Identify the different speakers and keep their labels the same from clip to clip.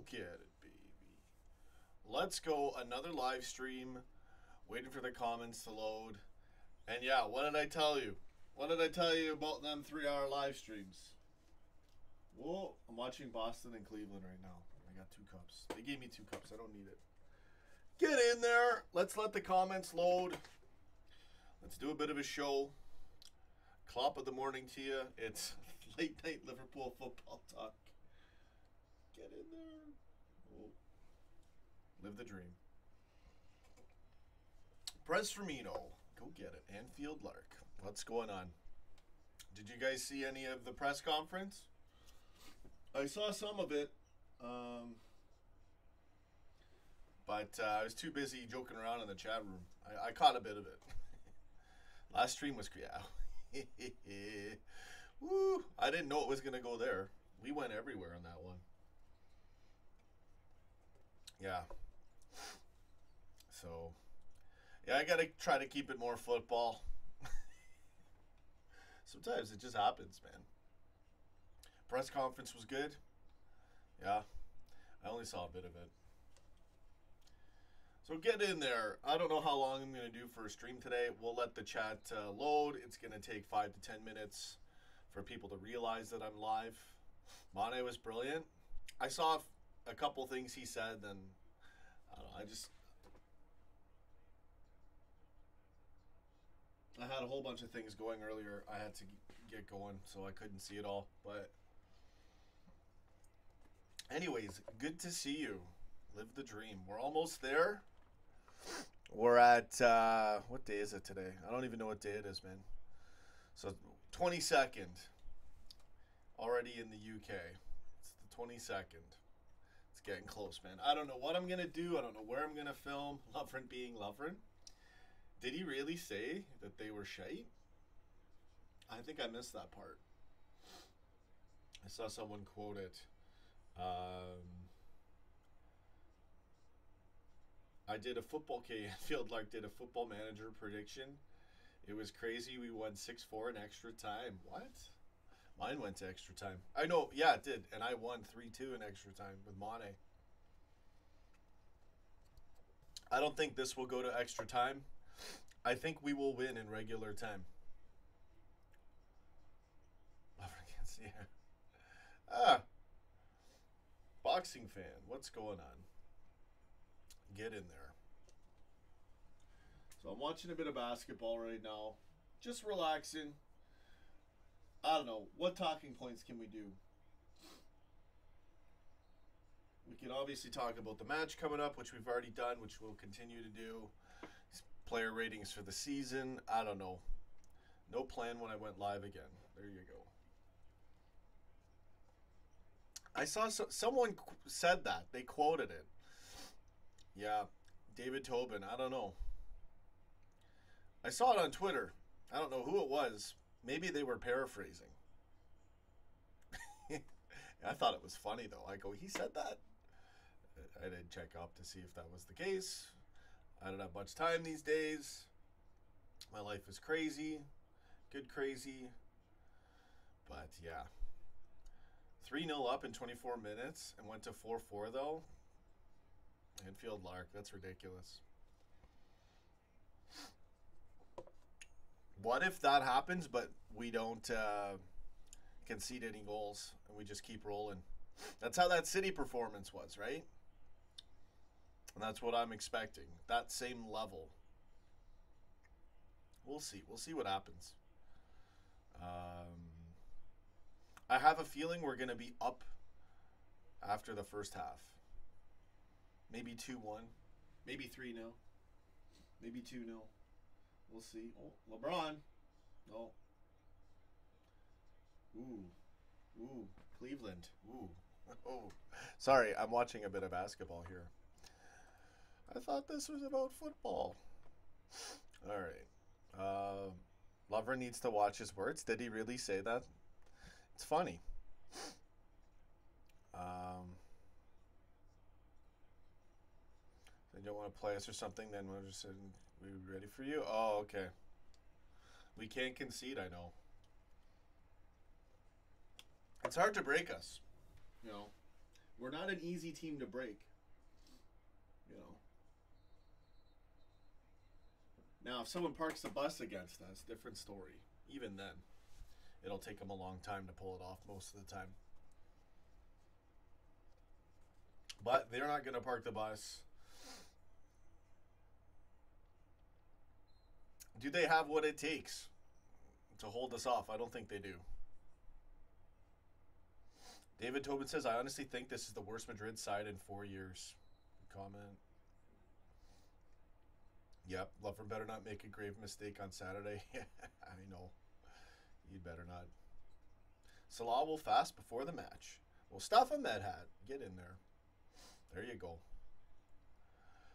Speaker 1: get it, baby. Let's go. Another live stream. Waiting for the comments to load. And yeah, what did I tell you? What did I tell you about them 3-hour live streams? Whoa, I'm watching Boston and Cleveland right now. I got 2 cups. They gave me 2 cups. I don't need it. Get in there. Let's let the comments load. Let's do a bit of a show. Clop of the morning to you. It's late night Liverpool football talk. Get in there. Oh. Live the dream. Press Firmino. Go get it. Anfield Lark. What's going on? Did you guys see any of the press conference? I saw some of it. But I was too busy joking around in the chat room. I caught a bit of it. Last stream was, yeah. Woo! I didn't know it was going to go there. We went everywhere on that one. Yeah. So, yeah, I got to try to keep it more football. Sometimes it just happens, man. Press conference was good. Yeah. I only saw a bit of it. So get in there. I don't know how long I'm going to do for a stream today. We'll let the chat load. It's going to take 5 to 10 minutes for people to realize that I'm live. Mane was brilliant. I saw a couple things he said, and I don't know, I had a whole bunch of things going earlier. I had to get going, so I couldn't see it all. But anyways, good to see you. Live the dream. We're almost there. We're at, what day is it today? I don't even know what day it is, man. So, 22nd. Already in the UK. It's the 22nd. It's getting close, man. I don't know what I'm going to do. I don't know where I'm going to film. Lovren being Lovren. Did he really say that they were shite? I think I missed that part. I saw someone quote it. I did a football Field Lark did a football manager prediction. It was crazy. We won 6-4 in extra time. What? Mine went to extra time. I know. Yeah, it did. And I won 3-2 in extra time with Mane. I don't think this will go to extra time. I think we will win in regular time. Ah. Boxing fan. What's going on? Get in there. So I'm watching a bit of basketball right now. Just relaxing. I don't know. What talking points can we do? We can obviously talk about the match coming up, which we've already done, which we'll continue to do. Player ratings for the season. I don't know. No plan when I went live again. There you go. I saw someone said that. They quoted it. Yeah, David Tobin. I don't know. I saw it on Twitter. I don't know who it was. Maybe they were paraphrasing. I thought it was funny, though. I go, he said that? I didn't check up to see if that was the case. I don't have much time these days. My life is crazy. Good crazy. But, yeah. 3-0 up in 24 minutes and went to 4-4, though. Midfield Lark, that's ridiculous. What if that happens, but we don't concede any goals and we just keep rolling? That's how that City performance was, right? And that's what I'm expecting. That same level. We'll see. We'll see what happens. I have a feeling we're going to be up after the first half. Maybe 2-1. Maybe 3-0. Maybe 2-0. We'll see. Oh, LeBron. No. Ooh. Cleveland. Ooh. Oh. Sorry, I'm watching a bit of basketball here. I thought this was about football. All right. Lover needs to watch his words. Did he really say that? It's funny. They don't want to play us or something, then we'll just say, we ready for you? Oh, okay. We can't concede, I know. It's hard to break us, you know. We're not an easy team to break. You know. Now, if someone parks a bus against us, different story. Even then, it'll take them a long time to pull it off most of the time. But they're not going to park the bus. Do they have what it takes to hold us off? I don't think they do. David Tobin says, I honestly think this is the worst Madrid side in 4 years. Comment. Yep, Lover better not make a grave mistake on Saturday. I know. You'd better not. Salah will fast before the match. Well, stuff him, that hat. Get in there. There you go.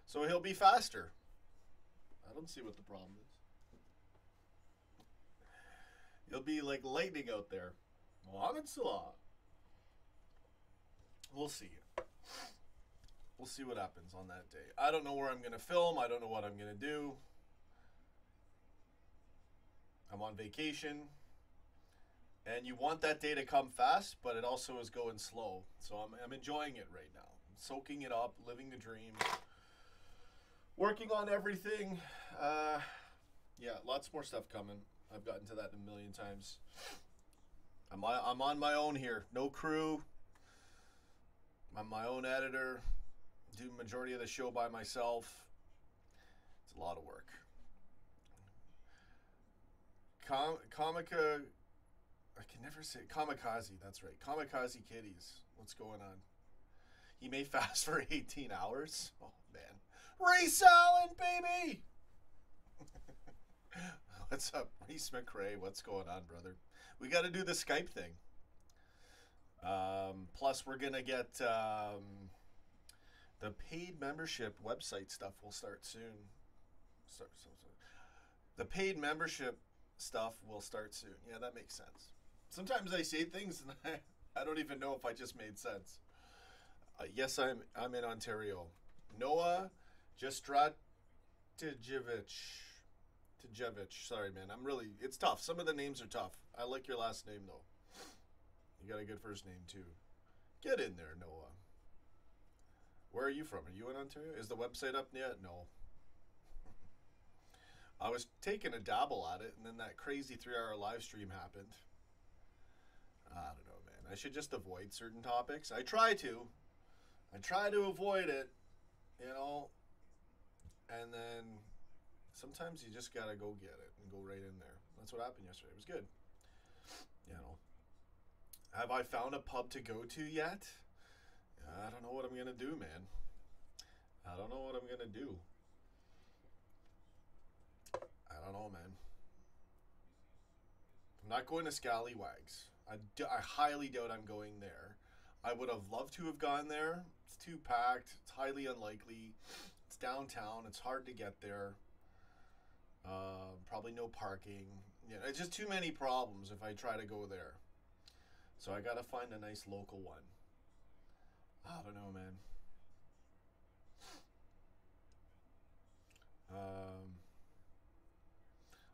Speaker 1: So he'll be faster. I don't see what the problem is. He'll be like lightning out there. Mohamed Salah. We'll see. We'll see what happens on that day. I don't know where I'm going to film. I don't know what I'm going to do. I'm on vacation. And you want that day to come fast, but it also is going slow. So I'm enjoying it right now. I'm soaking it up, living the dream. Working on everything. Yeah, lots more stuff coming. I've gotten to that a million times. I'm on my own here. No crew. I'm my own editor. Do majority of the show by myself. It's a lot of work. Comica, I can never say Kamikaze. That's right. Kamikaze Kitties. What's going on? He may fast for 18 hours. Oh man, Reese Allen, baby. What's up, Reese McRae? What's going on, brother? We got to do the Skype thing. Plus, we're gonna get the paid membership website stuff will start soon. The paid membership stuff will start soon. Yeah, that makes sense. Sometimes I say things and I don't even know if I just made sense. Yes, I'm in Ontario. Noah Jastratijevic. Sorry, man. It's tough. Some of the names are tough. I like your last name, though. You got a good first name, too. Get in there, Noah. Where are you from? Are you in Ontario? Is the website up yet? No. I was taking a dabble at it, and then that crazy 3-hour live stream happened. I don't know, man. I should just avoid certain topics. I try to avoid it, you know. And then sometimes you just got to go get it and go right in there. That's what happened yesterday. It was good. You know. Have I found a pub to go to yet? I don't know what I'm going to do, man. I don't know what I'm going to do. I don't know, man. I'm not going to Scallywags. I highly doubt I'm going there. I would have loved to have gone there. It's too packed. It's highly unlikely. It's downtown. It's hard to get there. Probably no parking. Yeah, it's just too many problems if I try to go there. So I got to find a nice local one. I don't know, man.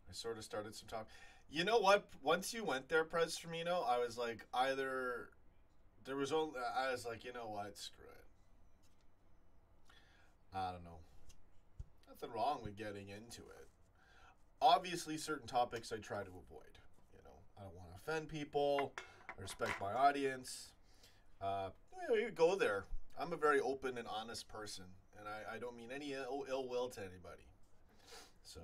Speaker 1: I sort of started some talk. You know what? Once you went there, Pres Firmino, I was like, I was like, you know what? Screw it. I don't know. Nothing wrong with getting into it. Obviously, certain topics I try to avoid. You know, I don't want to offend people. I respect my audience. You go there. I'm a very open and honest person, and I don't mean any ill will to anybody. So,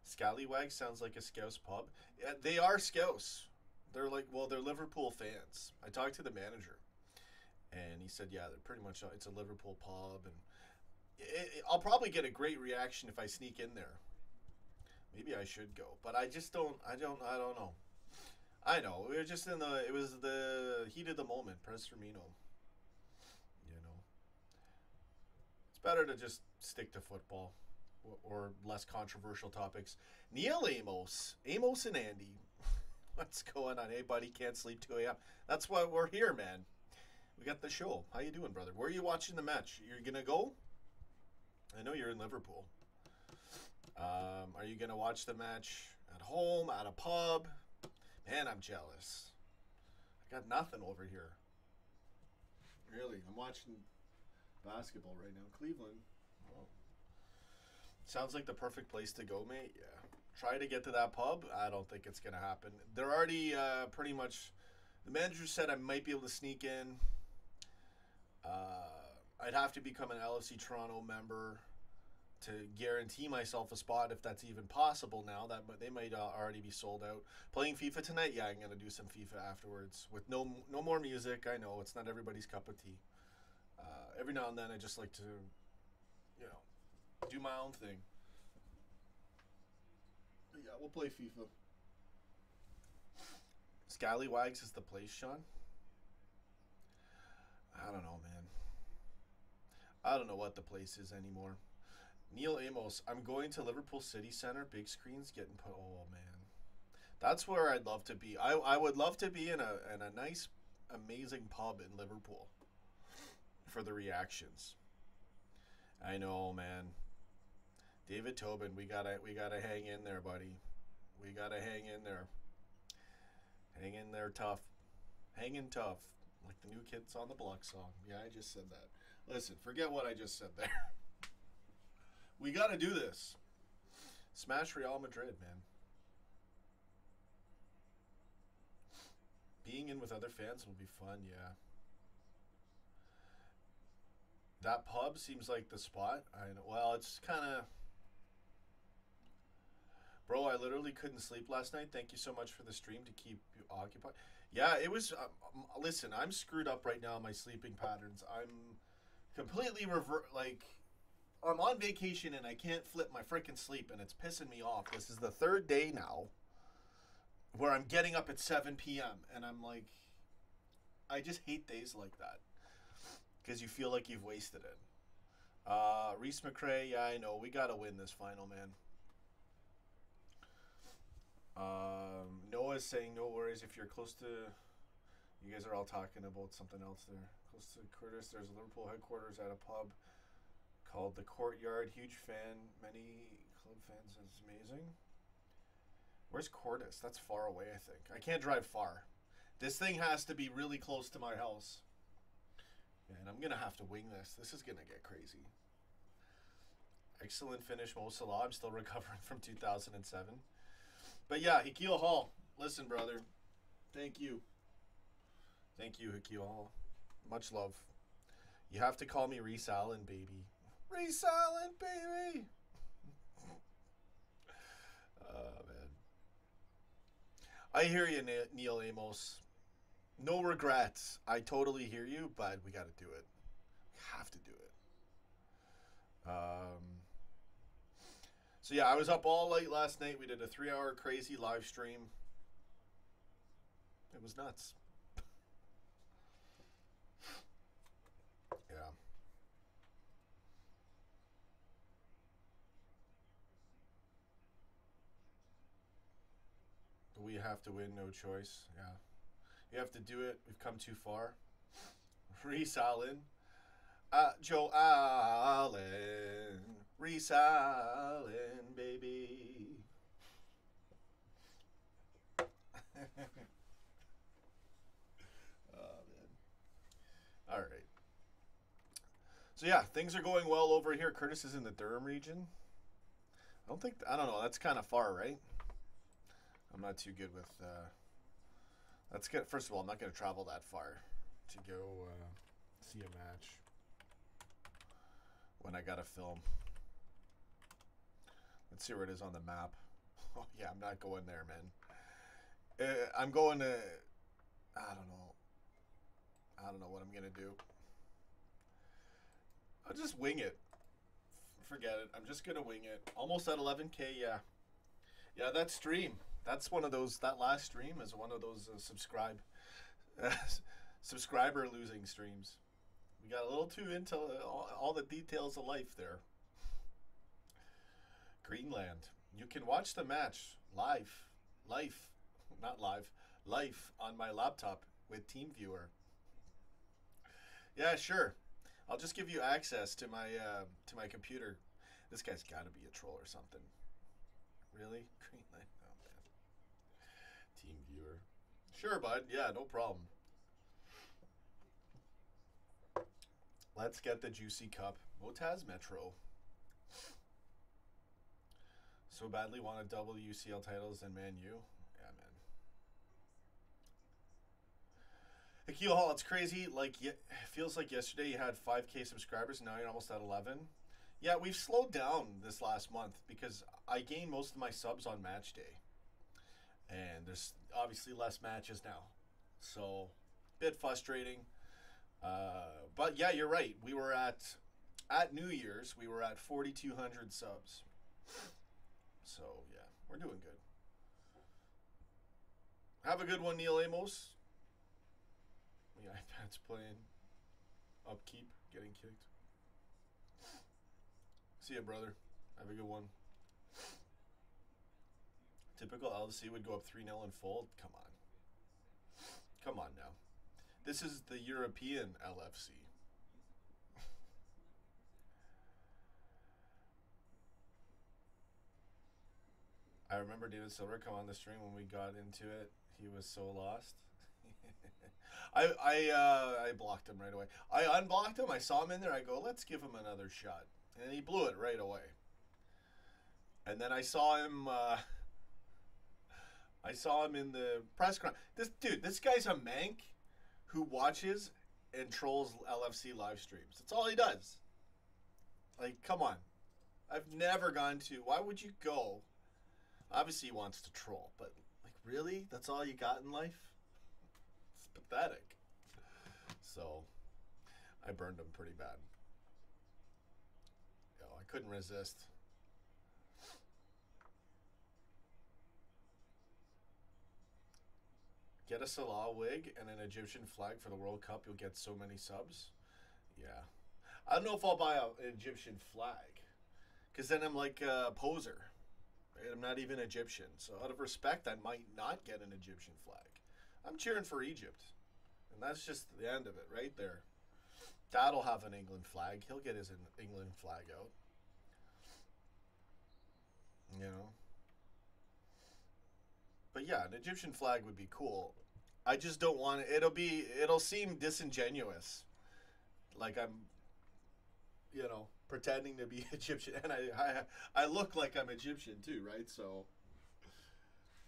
Speaker 1: Scallywag sounds like a Scouse pub. Yeah, they are Scouse. They're Liverpool fans. I talked to the manager, and he said, yeah, they're pretty much, it's a Liverpool pub, and I'll probably get a great reaction if I sneak in there. Maybe I should go, but I just don't, I don't know. I know, we were just it was the heat of the moment, Pres Firmino. You know. It's better to just stick to football or less controversial topics. Neil Amos and Andy. What's going on? Hey, buddy, can't sleep 2 a.m. That's why we're here, man. We got the show. How you doing, brother? Where are you watching the match? You're going to go? I know you're in Liverpool. Are you going to watch the match at home, at a pub? Man, I'm jealous. I got nothing over here. Really? I'm watching basketball right now. Cleveland. Oh. Sounds like the perfect place to go, mate. Yeah. Try to get to that pub. I don't think it's going to happen. They're already pretty much... The manager said I might be able to sneak in. I'd have to become an LFC Toronto member to guarantee myself a spot, if that's even possible now. That they might already be sold out. Playing FIFA tonight? Yeah, I'm going to do some FIFA afterwards. With no more music. I know, it's not everybody's cup of tea. Every now and then I just like to, you know, do my own thing. But yeah, we'll play FIFA. Scallywags is the place, Sean? I don't know, man. I don't know what the place is anymore. Neil Amos, I'm going to Liverpool City Centre. Big screens getting put. Oh, man. That's where I'd love to be. I would love to be in a nice, amazing pub in Liverpool for the reactions. I know, man. David Tobin, we gotta hang in there, buddy. We gotta hang in there. Hang in there tough. Hanging tough. Like the New Kids on the Block song. Yeah, I just said that. Listen, forget what I just said there. We gotta do this. Smash Real Madrid, man. Being in with other fans will be fun, yeah. That pub seems like the spot. I know. Well, it's kind of... Bro, I literally couldn't sleep last night. Thank you so much for the stream to keep you occupied. Yeah, it was... listen, I'm screwed up right now in my sleeping patterns. I'm completely I'm on vacation and I can't flip my freaking sleep, and it's pissing me off. This is the third day now where I'm getting up at 7 p.m. and I'm like... I just hate days like that. Because you feel like you've wasted it. Reese McRae, yeah, I know. We got to win this final, man. Noah's saying, no worries if you're close to... You guys are all talking about something else there. Close to Curtis, there's a Liverpool headquarters at a pub called The Courtyard. Huge fan. Many club fans. It's amazing. Where's Cordis? That's far away, I think. I can't drive far. This thing has to be really close to my house. And I'm going to have to wing this. This is going to get crazy. Excellent finish, Mo Salah. I'm still recovering from 2007. But yeah, Hakil Hall. Listen, brother. Thank you. Thank you, Hakil Hall. Much love. You have to call me Reese Allen, baby. Reese Allen, baby! Oh, man. I hear you, Neil Amos. No regrets. I totally hear you, but we got to do it. We have to do it. So yeah, I was up all late last night. We did a 3-hour crazy live stream. It was nuts. Yeah. We have to win, no choice. Yeah. You have to do it. We've come too far. Reese Allen. Joe Allen. Reese Allen, baby. Oh, man. All right. So, yeah, things are going well over here. Curtis is in the Durham region. I don't know. That's kind of far, right? I'm not too good with... That's good. First of all, I'm not going to travel that far to go see a match when I got to film. Let's see where it is on the map. Oh, yeah, I'm not going there, man. I'm going to... I don't know what I'm going to do. I'll just wing it. Forget it. I'm just going to wing it. Almost at 11K, yeah. Yeah, that stream. That's one of those, that last stream is one of those subscriber losing streams. We got a little too into all the details of life there. Greenland. You can watch the match live on my laptop with TeamViewer. Yeah, sure. I'll just give you access to my computer. This guy's got to be a troll or something. Really? Greenland. Team viewer. Sure, bud. Yeah, no problem. Let's get the juicy cup. Motaz Metro. So badly want to double UCL titles and Man U. Yeah, man. Akil Hall, it's crazy. Like, it feels like yesterday you had 5K subscribers, and now you're almost at 11. Yeah, we've slowed down this last month because I gained most of my subs on match day. And there's obviously less matches now. So, a bit frustrating. But yeah, you're right. We were at New Year's, we were at 4,200 subs. So, yeah, we're doing good. Have a good one, Neil Amos. The iPad's playing. Upkeep, getting kicked. See ya, brother. Have a good one. Typical LFC would go up 3-0 and fold. Come on. Come on now. This is the European LFC. I remember David Silver come on the stream when we got into it. He was so lost. I blocked him right away. I unblocked him. I saw him in there. I go, let's give him another shot. And he blew it right away. And then I saw him in the press conference. This guy's a mank who watches and trolls LFC live streams. That's all he does. Like, come on. I've never gone to... Why would you go? Obviously he wants to troll, but like, really? That's all you got in life? It's pathetic. So, I burned him pretty bad. Yo, I couldn't resist. Get a Salah wig and an Egyptian flag for the World Cup. You'll get so many subs. Yeah. I don't know if I'll buy an Egyptian flag. Because then I'm like a poser. Right? I'm not even Egyptian. So out of respect, I might not get an Egyptian flag. I'm cheering for Egypt. And that's just the end of it right there. Dad'll have an England flag. He'll get his England flag out. You know. But yeah, an Egyptian flag would be cool. I just don't want it. It'll seem disingenuous. Like I'm, you know, pretending to be Egyptian. And I look like I'm Egyptian too, right? So,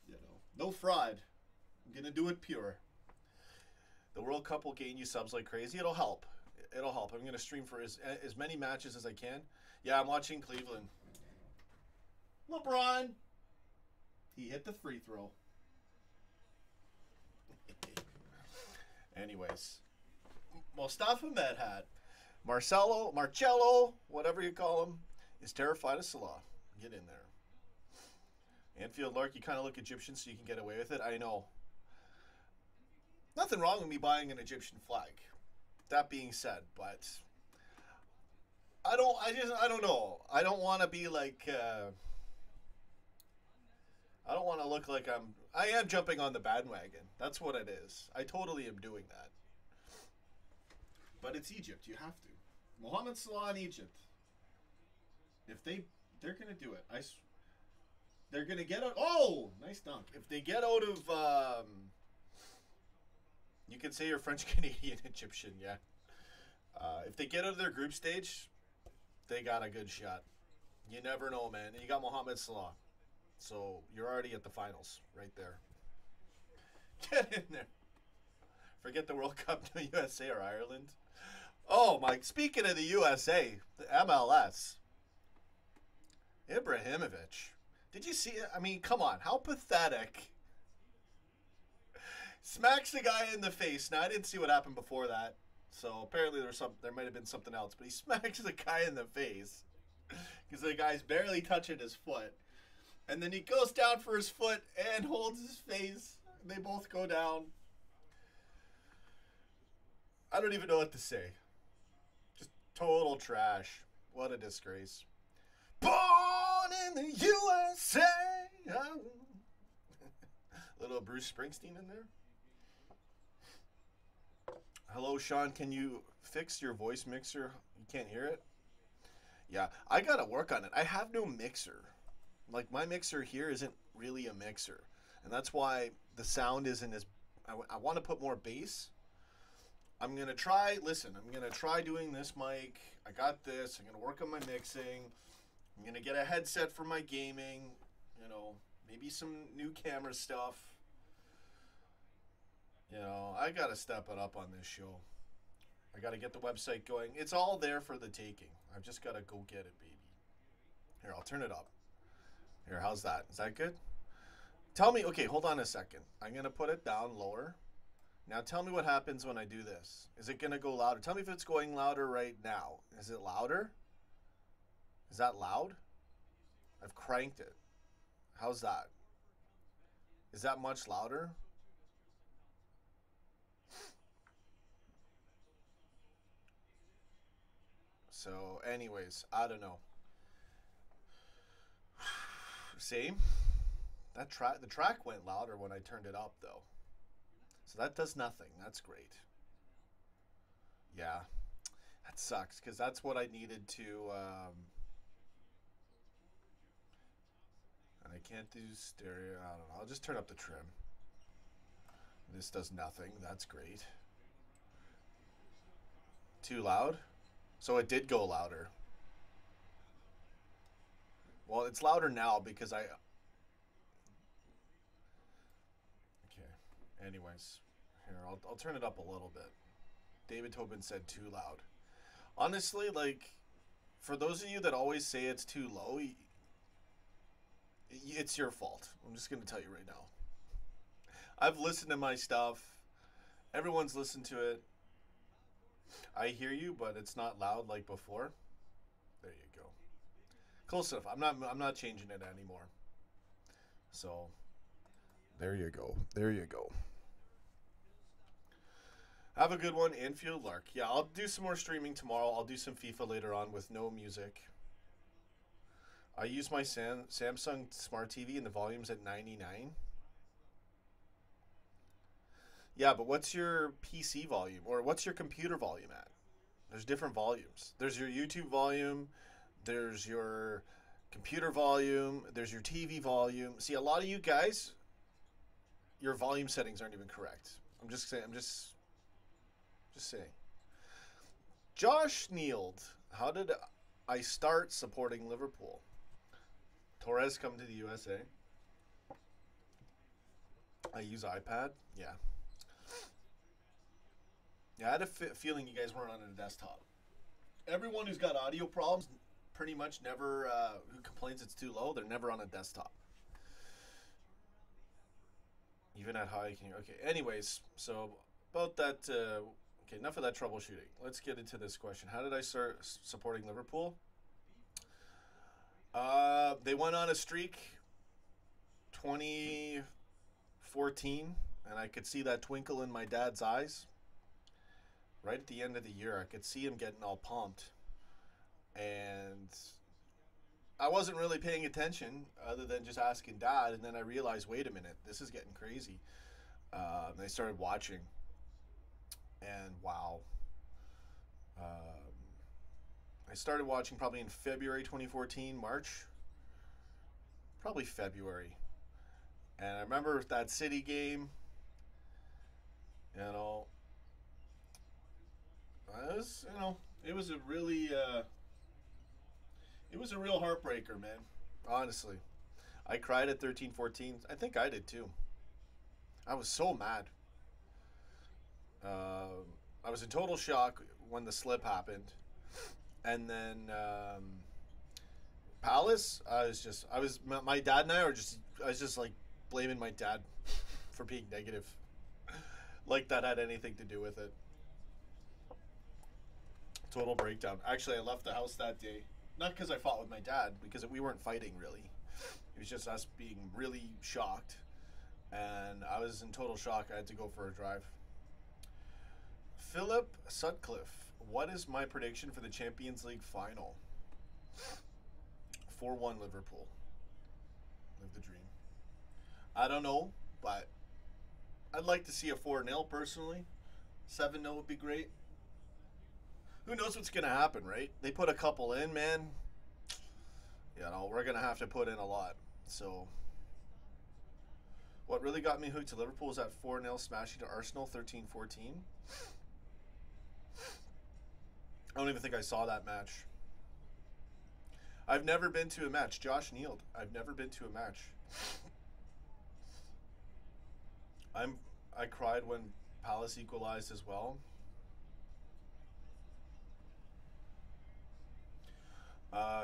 Speaker 1: you know, no fraud. I'm going to do it pure. The World Cup will gain you subs like crazy. It'll help. It'll help. I'm going to stream for as many matches as I can. Yeah, I'm watching Cleveland. LeBron. He hit the free throw. Anyways. Mustafa Medhat. Marcello, whatever you call him, is terrified of Salah. Get in there. Anfield Lark, you kind of look Egyptian so you can get away with it. I know. Nothing wrong with me buying an Egyptian flag. That being said, but I don't know. I don't want to be like... I don't want to look like I am jumping on the bandwagon. That's what it is. I totally am doing that. But it's Egypt. You have to. Mohamed Salah in Egypt. If they're going to do it. They're going to get out. Oh, nice dunk. If they get out of, you can say you're French, Canadian, Egyptian. Yeah. If they get out of their group stage, they got a good shot. You never know, man. And you got Mohamed Salah. So you're already at the finals right there. Get in there. Forget the World Cup, no USA or Ireland. Oh my! Speaking of the USA, the MLS, Ibrahimovic. Did you see it? I mean, come on! How pathetic! Smacks the guy in the face. Now I didn't see what happened before that, so apparently there might have been something else. But he smacks the guy in the face because the guy's barely touching his foot. And then he goes down for his foot and holds his face. They both go down. I don't even know what to say. Just total trash. What a disgrace. Born in the USA. Little Bruce Springsteen in there. Hello, Sean. Can you fix your voice mixer? You can't hear it? Yeah, I got to work on it. I have no mixer. Like, my mixer here isn't really a mixer. And that's why the sound isn't as... I want to put more bass. I'm going to try, listen, I'm going to try doing this mic. I got this. I'm going to work on my mixing. I'm going to get a headset for my gaming. You know, maybe some new camera stuff. You know, I got to step it up on this show. I got to get the website going. It's all there for the taking. I've just got to go get it, baby. Here, I'll turn it up. Here, how's that? Is that good? Tell me, okay, hold on a second. I'm going to put it down lower. Now tell me what happens when I do this. Is it going to go louder? Tell me if it's going louder right now. Is it louder? Is that loud? I've cranked it. How's that? Is that much louder? So anyways, I don't know. See? The track went louder when I turned it up though. So that does nothing. That's great. Yeah. That sucks because that's what I needed to and I can't do stereo. I don't know. I'll just turn up the trim. This does nothing. That's great. Too loud? So it did go louder. Well, it's louder now because I... Okay. Anyways. Here, I'll turn it up a little bit. David Tobin said too loud. Honestly, like, for those of you that always say it's too low, it's your fault. I'm just going to tell you right now. I've listened to my stuff. Everyone's listened to it. I hear you, but it's not loud like before. There you go. Close enough. I'm not changing it anymore. So, there you go. There you go. Have a good one, Infield Lark. Yeah, I'll do some more streaming tomorrow. I'll do some FIFA later on with no music. I use my Samsung Smart TV and the volume's at 99. Yeah, but what's your PC volume? Or what's your computer volume at? There's different volumes. There's your YouTube volume. There's your computer volume. There's your TV volume. See, a lot of you guys, your volume settings aren't even correct. I'm just saying. Just saying. Josh Neald, how did I start supporting Liverpool? Torres come to the USA. I use iPad. Yeah. Yeah, I had a feeling you guys weren't on a desktop. Everyone who's got audio problems pretty much never, who complains it's too low, they're never on a desktop. Even at high, okay. Anyways, so about that, okay, enough of that troubleshooting. Let's get into this question. How did I start supporting Liverpool? They went on a streak 2014, and I could see that twinkle in my dad's eyes. Right at the end of the year, I could see him getting all pumped. And I wasn't really paying attention other than just asking Dad. And then I realized, wait a minute, this is getting crazy. And I started watching. And wow. I started watching probably in February 2014, March. Probably February. And I remember that City game. You know, it was a really, it was a real heartbreaker, man. Honestly. I cried at 13-14. I think I did too. I was so mad. I was in total shock when the slip happened. And then, Palace, my dad and I I was just like blaming my dad for being negative. Like that had anything to do with it. Total breakdown. Actually, I left the house that day. Not because I fought with my dad, because we weren't fighting really. It was just us being really shocked. And I was in total shock. I had to go for a drive. Philip Sutcliffe. What is my prediction for the Champions League final? 4-1 Liverpool. Live the dream. I don't know, but I'd like to see a 4-0 personally. 7-0 would be great. Who knows what's going to happen, right? They put a couple in, man. You know, we're going to have to put in a lot. So, what really got me hooked to Liverpool was that 4-0 smashing to Arsenal 13-14. I don't even think I saw that match. I've never been to a match. Josh Neild. I've never been to a match. I cried when Palace equalized as well.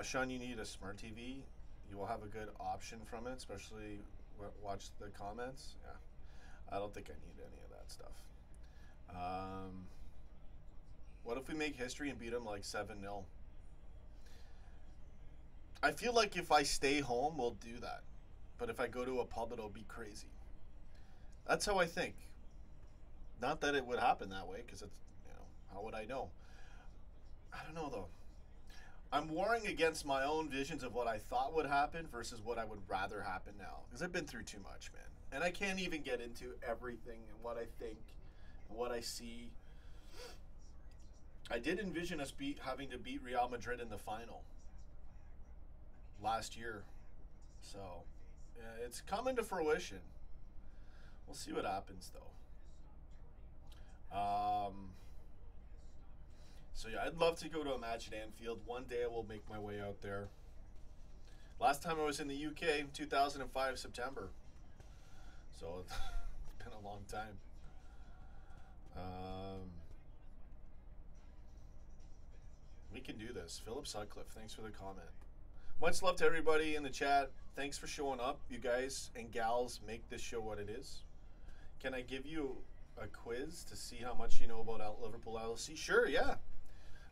Speaker 1: Sean, you need a smart TV. You will have a good option from it, especially watch the comments. Yeah, I don't think I need any of that stuff. What if we make history and beat them like 7-0? I feel like if I stay home, we'll do that. But if I go to a pub, it'll be crazy. That's how I think. Not that it would happen that way, because it's, how would I know? I don't know, though. I'm warring against my own visions of what I thought would happen versus what I would rather happen now. Because I've been through too much, man. And I can't even get into everything and what I think and what I see. I did envision us having to beat Real Madrid in the final last year. So, it's coming to fruition. We'll see what happens, though. So, yeah, I'd love to go to a match at Anfield. One day I will make my way out there. Last time I was in the UK, 2005, September. So, it's been a long time. We can do this. Philip Sutcliffe, thanks for the comment. Much love to everybody in the chat. Thanks for showing up. You guys and gals make this show what it is. Can I give you a quiz to see how much you know about Liverpool LFC? Sure, yeah.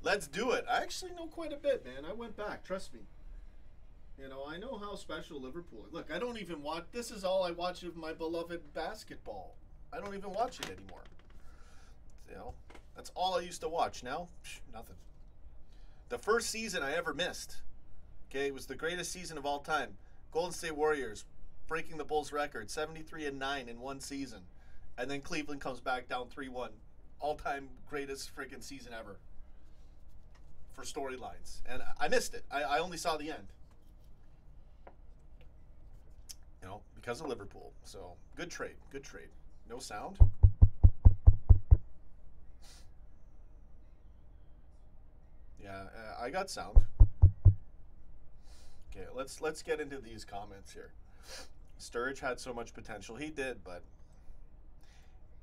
Speaker 1: Let's do it. I actually know quite a bit, man. I went back. Trust me. I know how special Liverpool is. Look, I don't even watch. This is all I watch of my beloved basketball. I don't even watch it anymore. That's all I used to watch. Now, nothing. The first season I ever missed. Okay, it was the greatest season of all time. Golden State Warriors breaking the Bulls record, 73-9 in one season. And then Cleveland comes back down 3-1. All-time greatest freaking season ever for storylines. And I missed it. I only saw the end. Because of Liverpool. So, good trade. Good trade. No sound. Yeah, I got sound. Okay, let's get into these comments here. Sturridge had so much potential. He did, but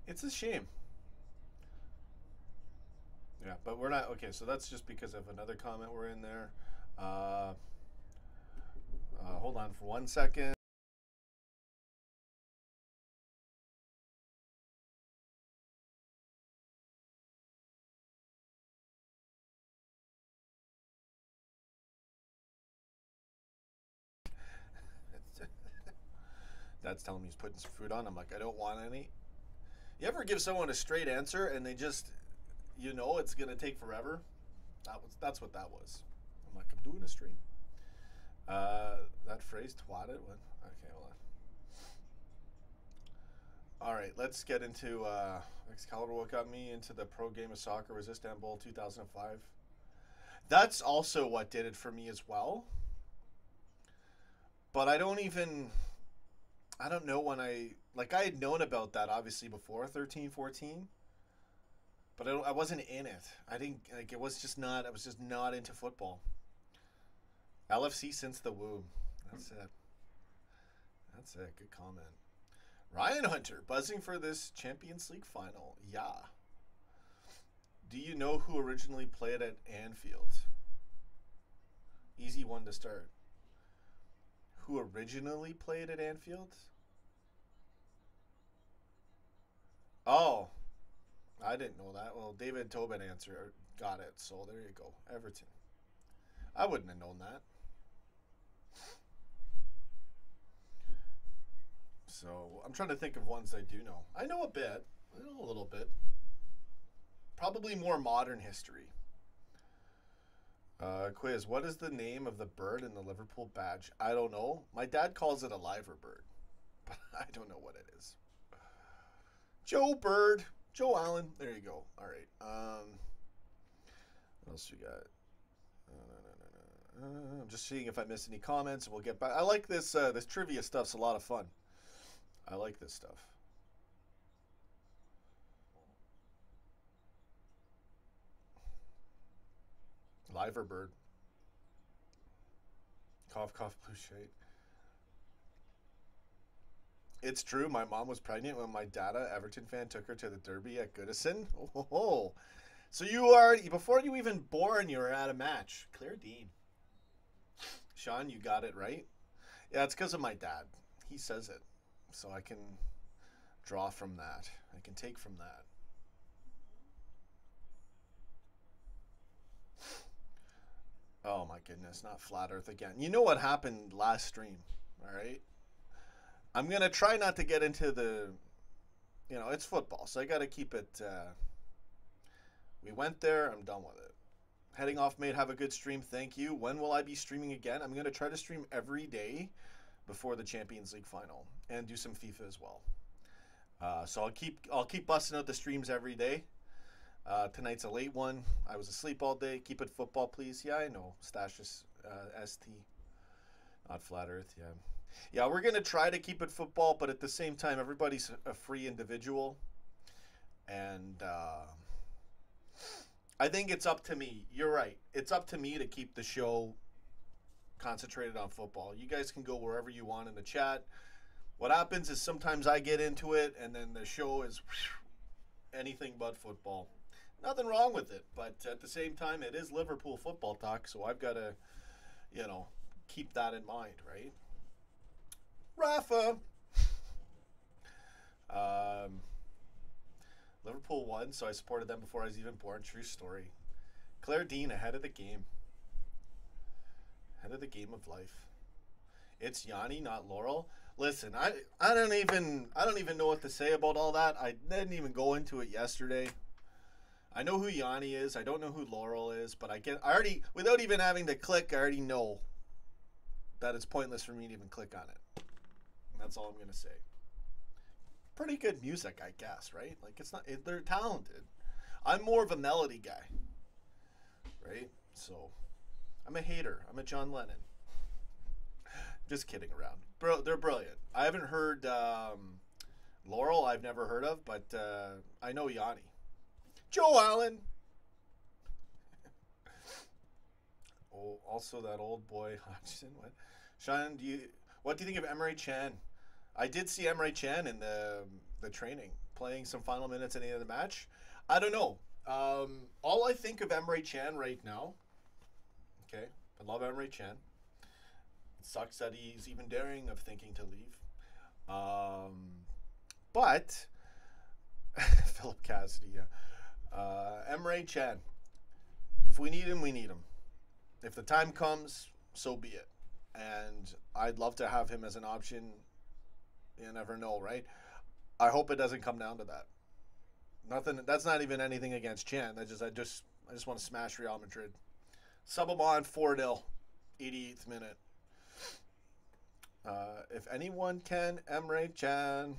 Speaker 1: it's a shame. Yeah, but we're not. Okay, so that's just because of another comment we're in there. Hold on for 1 second. Dad's telling me he's putting some food on. I'm like, I don't want any. You ever give someone a straight answer and they just, it's going to take forever? That's what that was. I'm like, I'm doing a stream. That phrase, twatted? What? Okay, hold on. All right, let's get into Excalibur. What got me into the pro game of soccer was Istanbul 2005. That's also what did it for me as well. But I don't know when I had known about that obviously before 13, 14, but I wasn't in it. I didn't, I was just not into football. LFC since the womb. That's it. Good comment. Ryan Hunter, buzzing for this Champions League final. Yeah. Do you know who originally played at Anfield? Easy one to start. Who originally played at Anfield? Oh, I didn't know that. Well, David Tobin got it, so there you go. Everton. I wouldn't have known that. So I'm trying to think of ones I do know. I know a bit. I know a little bit. Probably more modern history. Quiz. What is the name of the bird in the Liverpool badge? I don't know. My dad calls it a liver bird, but I don't know what it is. Joe Bird. Joe Allen. There you go. All right. What else we got? I'm just seeing if I missed any comments, and we'll get back. I like this. This trivia stuff's a lot of fun. I like this stuff. Liverbird. Cough, cough, blue shade. It's true. My mom was pregnant when my dada, Everton fan, took her to the Derby at Goodison. Oh, so you already, before you even born, you were at a match. Claire Dean. Sean, you got it right. Yeah, it's because of my dad. He says it, so I can draw from that. I can take from that. Oh my goodness, not flat Earth again. You know what happened last stream, all right? I'm gonna try not to get into the, it's football, so I got to keep it. We went there. I'm done with it. Heading off, mate. Have a good stream. Thank you. When will I be streaming again? I'm gonna try to stream every day before the Champions League final and do some FIFA as well. So I'll keep busting out the streams every day. Tonight's a late one. I was asleep all day. Keep it football, please. Yeah, I know. Stash is ST, not flat Earth. Yeah. Yeah, we're going to try to keep it football, but at the same time, everybody's a free individual. And I think it's up to me. You're right. It's up to me to keep the show concentrated on football. You guys can go wherever you want in the chat. What happens is sometimes I get into it, and then the show is anything but football. Nothing wrong with it, but at the same time, it is Liverpool football talk, so I've got to, keep that in mind, right? Rafa. Liverpool won, so I supported them before I was even born. True story. Claire Dean ahead of the game. Ahead of the game of life. It's Yanni, not Laurel. Listen, I don't even know what to say about all that. I didn't even go into it yesterday. I know who Yanni is. I don't know who Laurel is, but I already, without even having to click, I already know that it's pointless for me to even click on it. And that's all I'm going to say. Pretty good music, I guess, right? Like, they're talented. I'm more of a melody guy, right? So, I'm a hater. I'm a John Lennon. Just kidding around. Bro, they're brilliant. I haven't heard Laurel. I've never heard of, but I know Yanni. Joe Allen. Oh, also that old boy Hodgson. What? Sean, what do you think of Emre Can? I did see Emre Can in the training, playing some final minutes in the end of the match. I don't know. All I think of Emre Can right now. Okay, I love Emre Can. It sucks that he's even daring of thinking to leave. But Philip Cassidy, yeah. Emre Can. If we need him, we need him. If the time comes, so be it. And I'd love to have him as an option. You never know, right? I hope it doesn't come down to that. Nothing. That's not even anything against Chan. I just want to smash Real Madrid. Sub him on 4-0, 88th minute. If anyone can, Emre Can.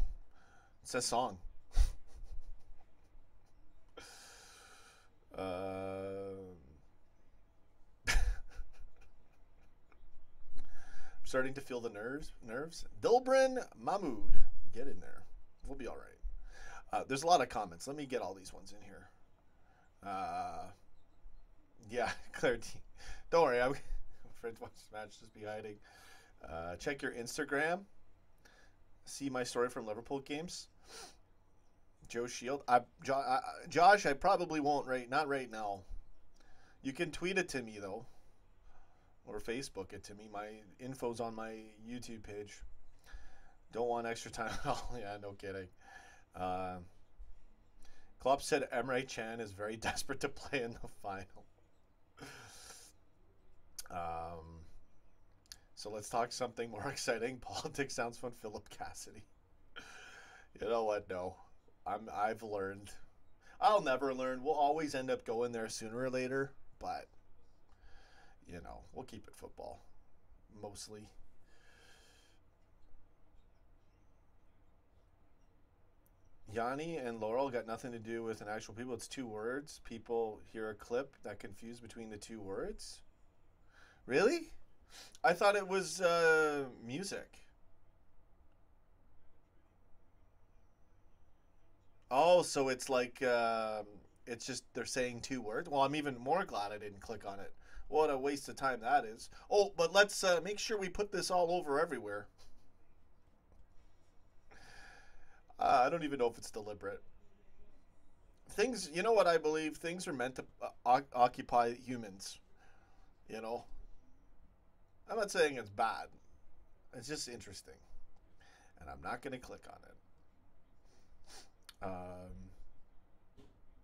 Speaker 1: It's a song. Starting to feel the nerves. Dilbrin Mahmood, get in there. We'll be all right. There's a lot of comments. Let me get all these ones in here. Yeah, Claire T. Don't worry. I'm afraid to watch the match. Just be hiding. Check your Instagram. See my story from Liverpool games. Joe Shield. Josh, I probably won't not right now. You can tweet it to me, though. Or Facebook it to me. My info's on my YouTube page. Don't want extra time at all. Yeah, no kidding. Klopp said Emre Can is very desperate to play in the final. So let's talk something more exciting. Politics sounds fun. Philip Cassidy. You know what? No. I've learned. I'll never learn. We'll always end up going there sooner or later, but we'll keep it football mostly. Yanni and Laurel got nothing to do with an actual people. It's two words. People hear a clip that confused between the two words. Really? I thought it was music. Oh, so it's like it's just they're saying 2 words. Well, I'm even more glad I didn't click on it. What a waste of time that is. Oh, but let's make sure we put this all over everywhere. I don't even know if it's deliberate. Things, you know what I believe? Things are meant to occupy humans. You know? I'm not saying it's bad. It's just interesting. And I'm not going to click on it.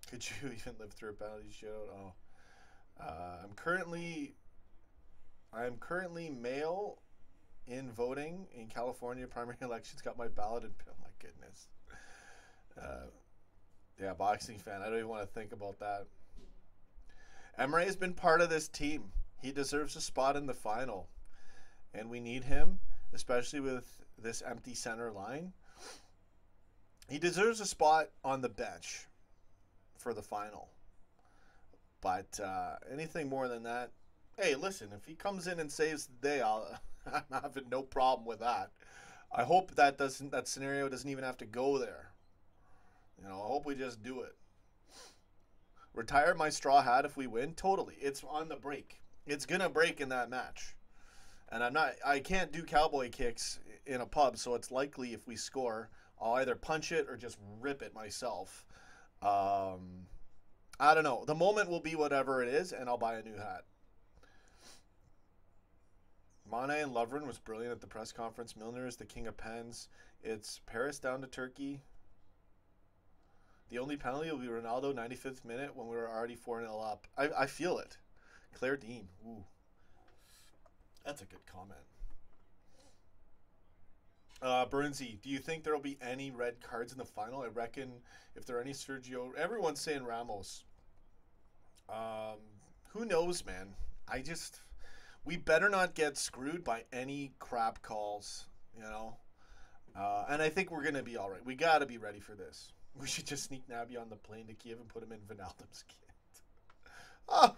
Speaker 1: Could you even live through a penalty shootout? Oh. I am currently male in voting in California primary elections. Got my ballot and oh my goodness. Yeah, boxing fan. I don't even want to think about that. Emre has been part of this team. He deserves a spot in the final, and we need him, especially with this empty center line. He deserves a spot on the bench for the final. But anything more than that, hey, listen, if he comes in and saves the day, I'm having no problem with that. I hope that scenario doesn't even have to go there. You know, I hope we just do it. Retire my straw hat if we win? Totally. It's on the break. It's going to break in that match. And I can't do cowboy kicks in a pub, so it's likely if we score, I'll either punch it or just rip it myself. I don't know. The moment will be whatever it is, and I'll buy a new hat. Mane and Lovren was brilliant at the press conference. Milner is the king of pens. It's Paris down to Turkey. The only penalty will be Ronaldo, 95th minute, when we were already 4-0 up. I feel it. Claire Dean. Ooh. That's a good comment. Burnsy, do you think there will be any red cards in the final? I reckon if there are any Sergio... Everyone's saying Ramos. Who knows, man? We better not get screwed by any crap calls, you know? And I think we're going to be all right. We got to be ready for this. We should just sneak Naby on the plane to Kiev and put him in Vinaldum's kit. Oh!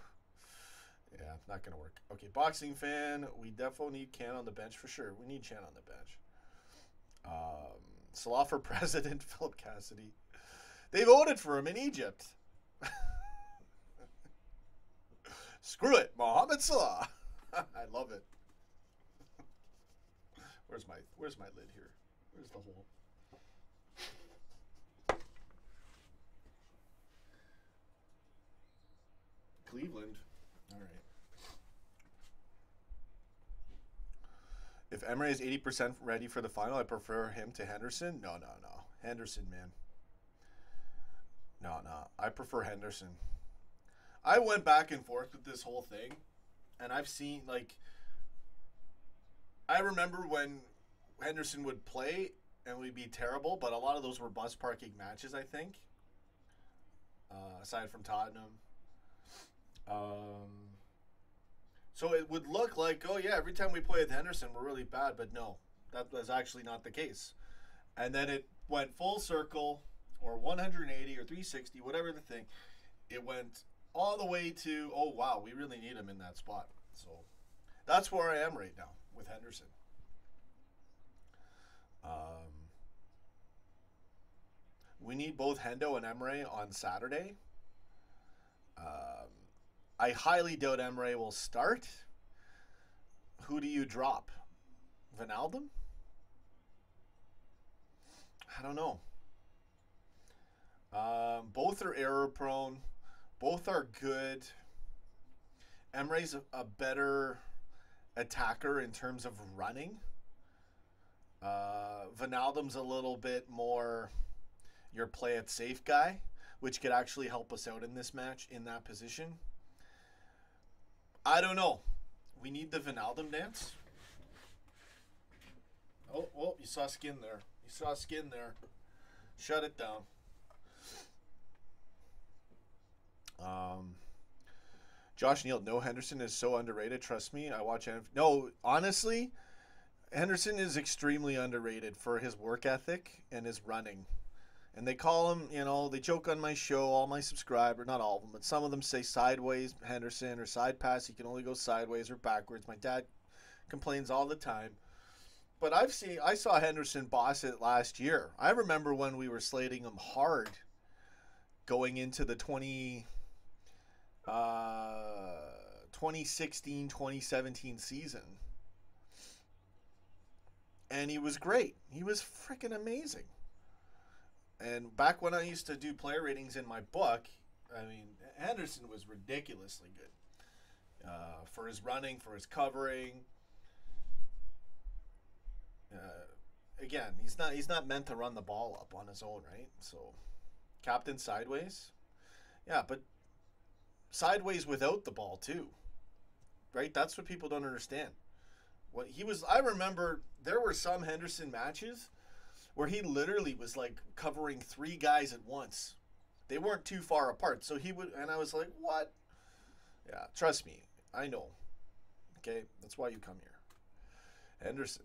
Speaker 1: Yeah, not going to work. Okay, boxing fan. We definitely need Can on the bench for sure. We need Chan on the bench. Salah for president, Philip Cassidy. They voted for him in Egypt. Screw it, Mohamed Salah. I love it. Where's my lid here? Where's the hole? Cleveland. All right. If Emre is 80% ready for the final, I prefer him to Henderson. No. Henderson, man. No. I prefer Henderson. I went back and forth with this whole thing, and I've seen, like, I remember when Henderson would play and we'd be terrible, but a lot of those were bus parking matches, I think, aside from Tottenham. So it would look like, oh yeah, every time we play with Henderson, we're really bad, but no, that was actually not the case. And then it went full circle, or 180 or 360, whatever the thing. It went all the way to, oh wow, we really need him in that spot. So that's where I am right now with Henderson. We need both Hendo and Emre on Saturday. I highly doubt Emre will start. Who do you drop? Wijnaldum? I don't know. Both are error prone. Both are good. Emre's a better attacker in terms of running. Wijnaldum's a little bit more your play it safe guy, which could actually help us out in this match in that position. I don't know. We need the Wijnaldum dance. Oh, you saw skin there. You saw skin there. Shut it down. Josh Neal, no, Henderson is so underrated. Trust me, I watch. No, honestly, Henderson is extremely underrated for his work ethic and his running. And they call him, you know, they joke on my show, all my subscribers, not all of them, but some of them say sideways Henderson or side pass. He can only go sideways or backwards. My dad complains all the time. But I saw Henderson boss it last year. I remember when we were slating him hard. going into the 2016-2017 season. And he was great. He was freaking amazing. And back when I used to do player ratings in my book, I mean, Henderson was ridiculously good. For his running, for his covering. Again, he's not meant to run the ball up on his own, right? So, captain sideways. Yeah, but sideways without the ball too. Right? That's what people don't understand. What he was, I remember there were some Henderson matches where he literally was like covering 3 guys at once. They weren't too far apart. So he would, and I was like, what? Yeah, trust me. I know. Okay? That's why you come here. Henderson.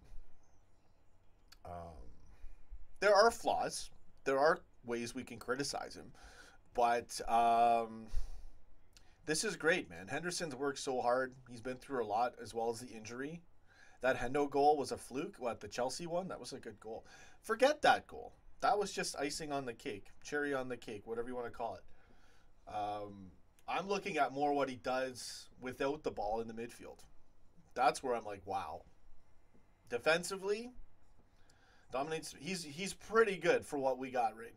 Speaker 1: There are flaws. There are ways we can criticize him. But this is great, man. Henderson's worked so hard. He's been through a lot as well as the injury. That Hendo goal was a fluke. What, the Chelsea one? That was a good goal. Forget that goal. That was just icing on the cake. Cherry on the cake, whatever you want to call it. I'm looking at more what he does without the ball in the midfield. That's where I'm like, wow. Defensively, dominates. He's pretty good for what we got right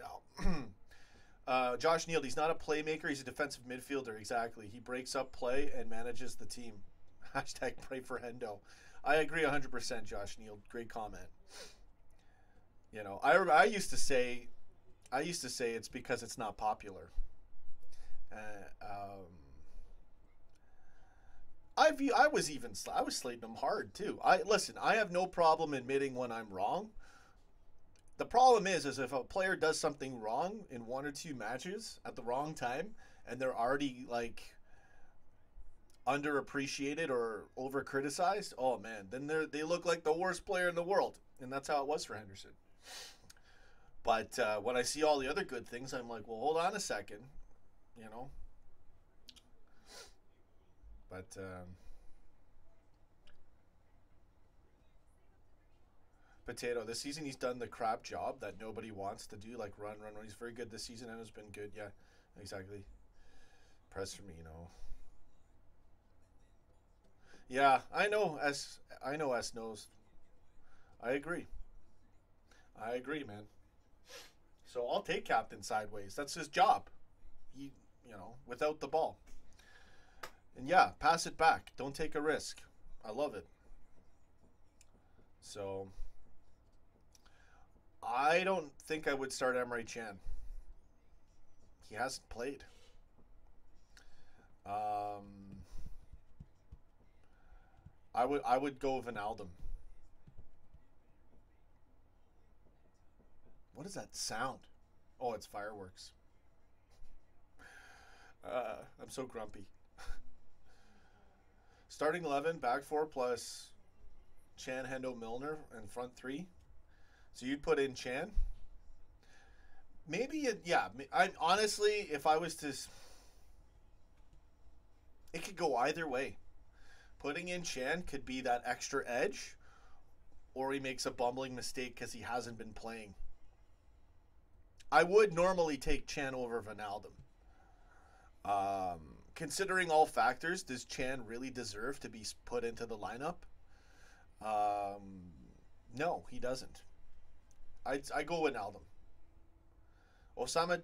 Speaker 1: now. Josh Neal, he's not a playmaker. He's a defensive midfielder. Exactly. He breaks up play and manages the team. Hashtag pray for Hendo. I agree 100%, Josh Neal. Great comment. You know, I used to say it's because it's not popular. I was slating him hard too. I have no problem admitting when I'm wrong. The problem is if a player does something wrong in 1 or 2 matches at the wrong time, and they're already like underappreciated or over criticized, oh man, then they look like the worst player in the world, and that's how it was for Henderson. But when I see all the other good things, I'm like, well, hold on a second, you know. But Potato, this season he's done the crap job that nobody wants to do, like run. He's very good this season and has been good. Yeah, exactly. Press for me, you know. Yeah, I know. S knows. I agree, man. So I'll take captain sideways. That's his job. He, without the ball. And yeah, pass it back. Don't take a risk. I love it. So I don't think I would start Emre Can. He hasn't played. I would go Wijnaldum. What is that sound? Oh, it's fireworks. I'm so grumpy. Starting 11, back 4 plus Chan, Hendo, Milner, and front 3. So you'd put in Chan. Maybe, I honestly, if I was to, it could go either way. Putting in Chan could be that extra edge, or he makes a bumbling mistake because he hasn't been playing. I would normally take Chan over Wijnaldum. Considering all factors, does Chan really deserve to be put into the lineup? No, he doesn't. I go Wijnaldum. Osama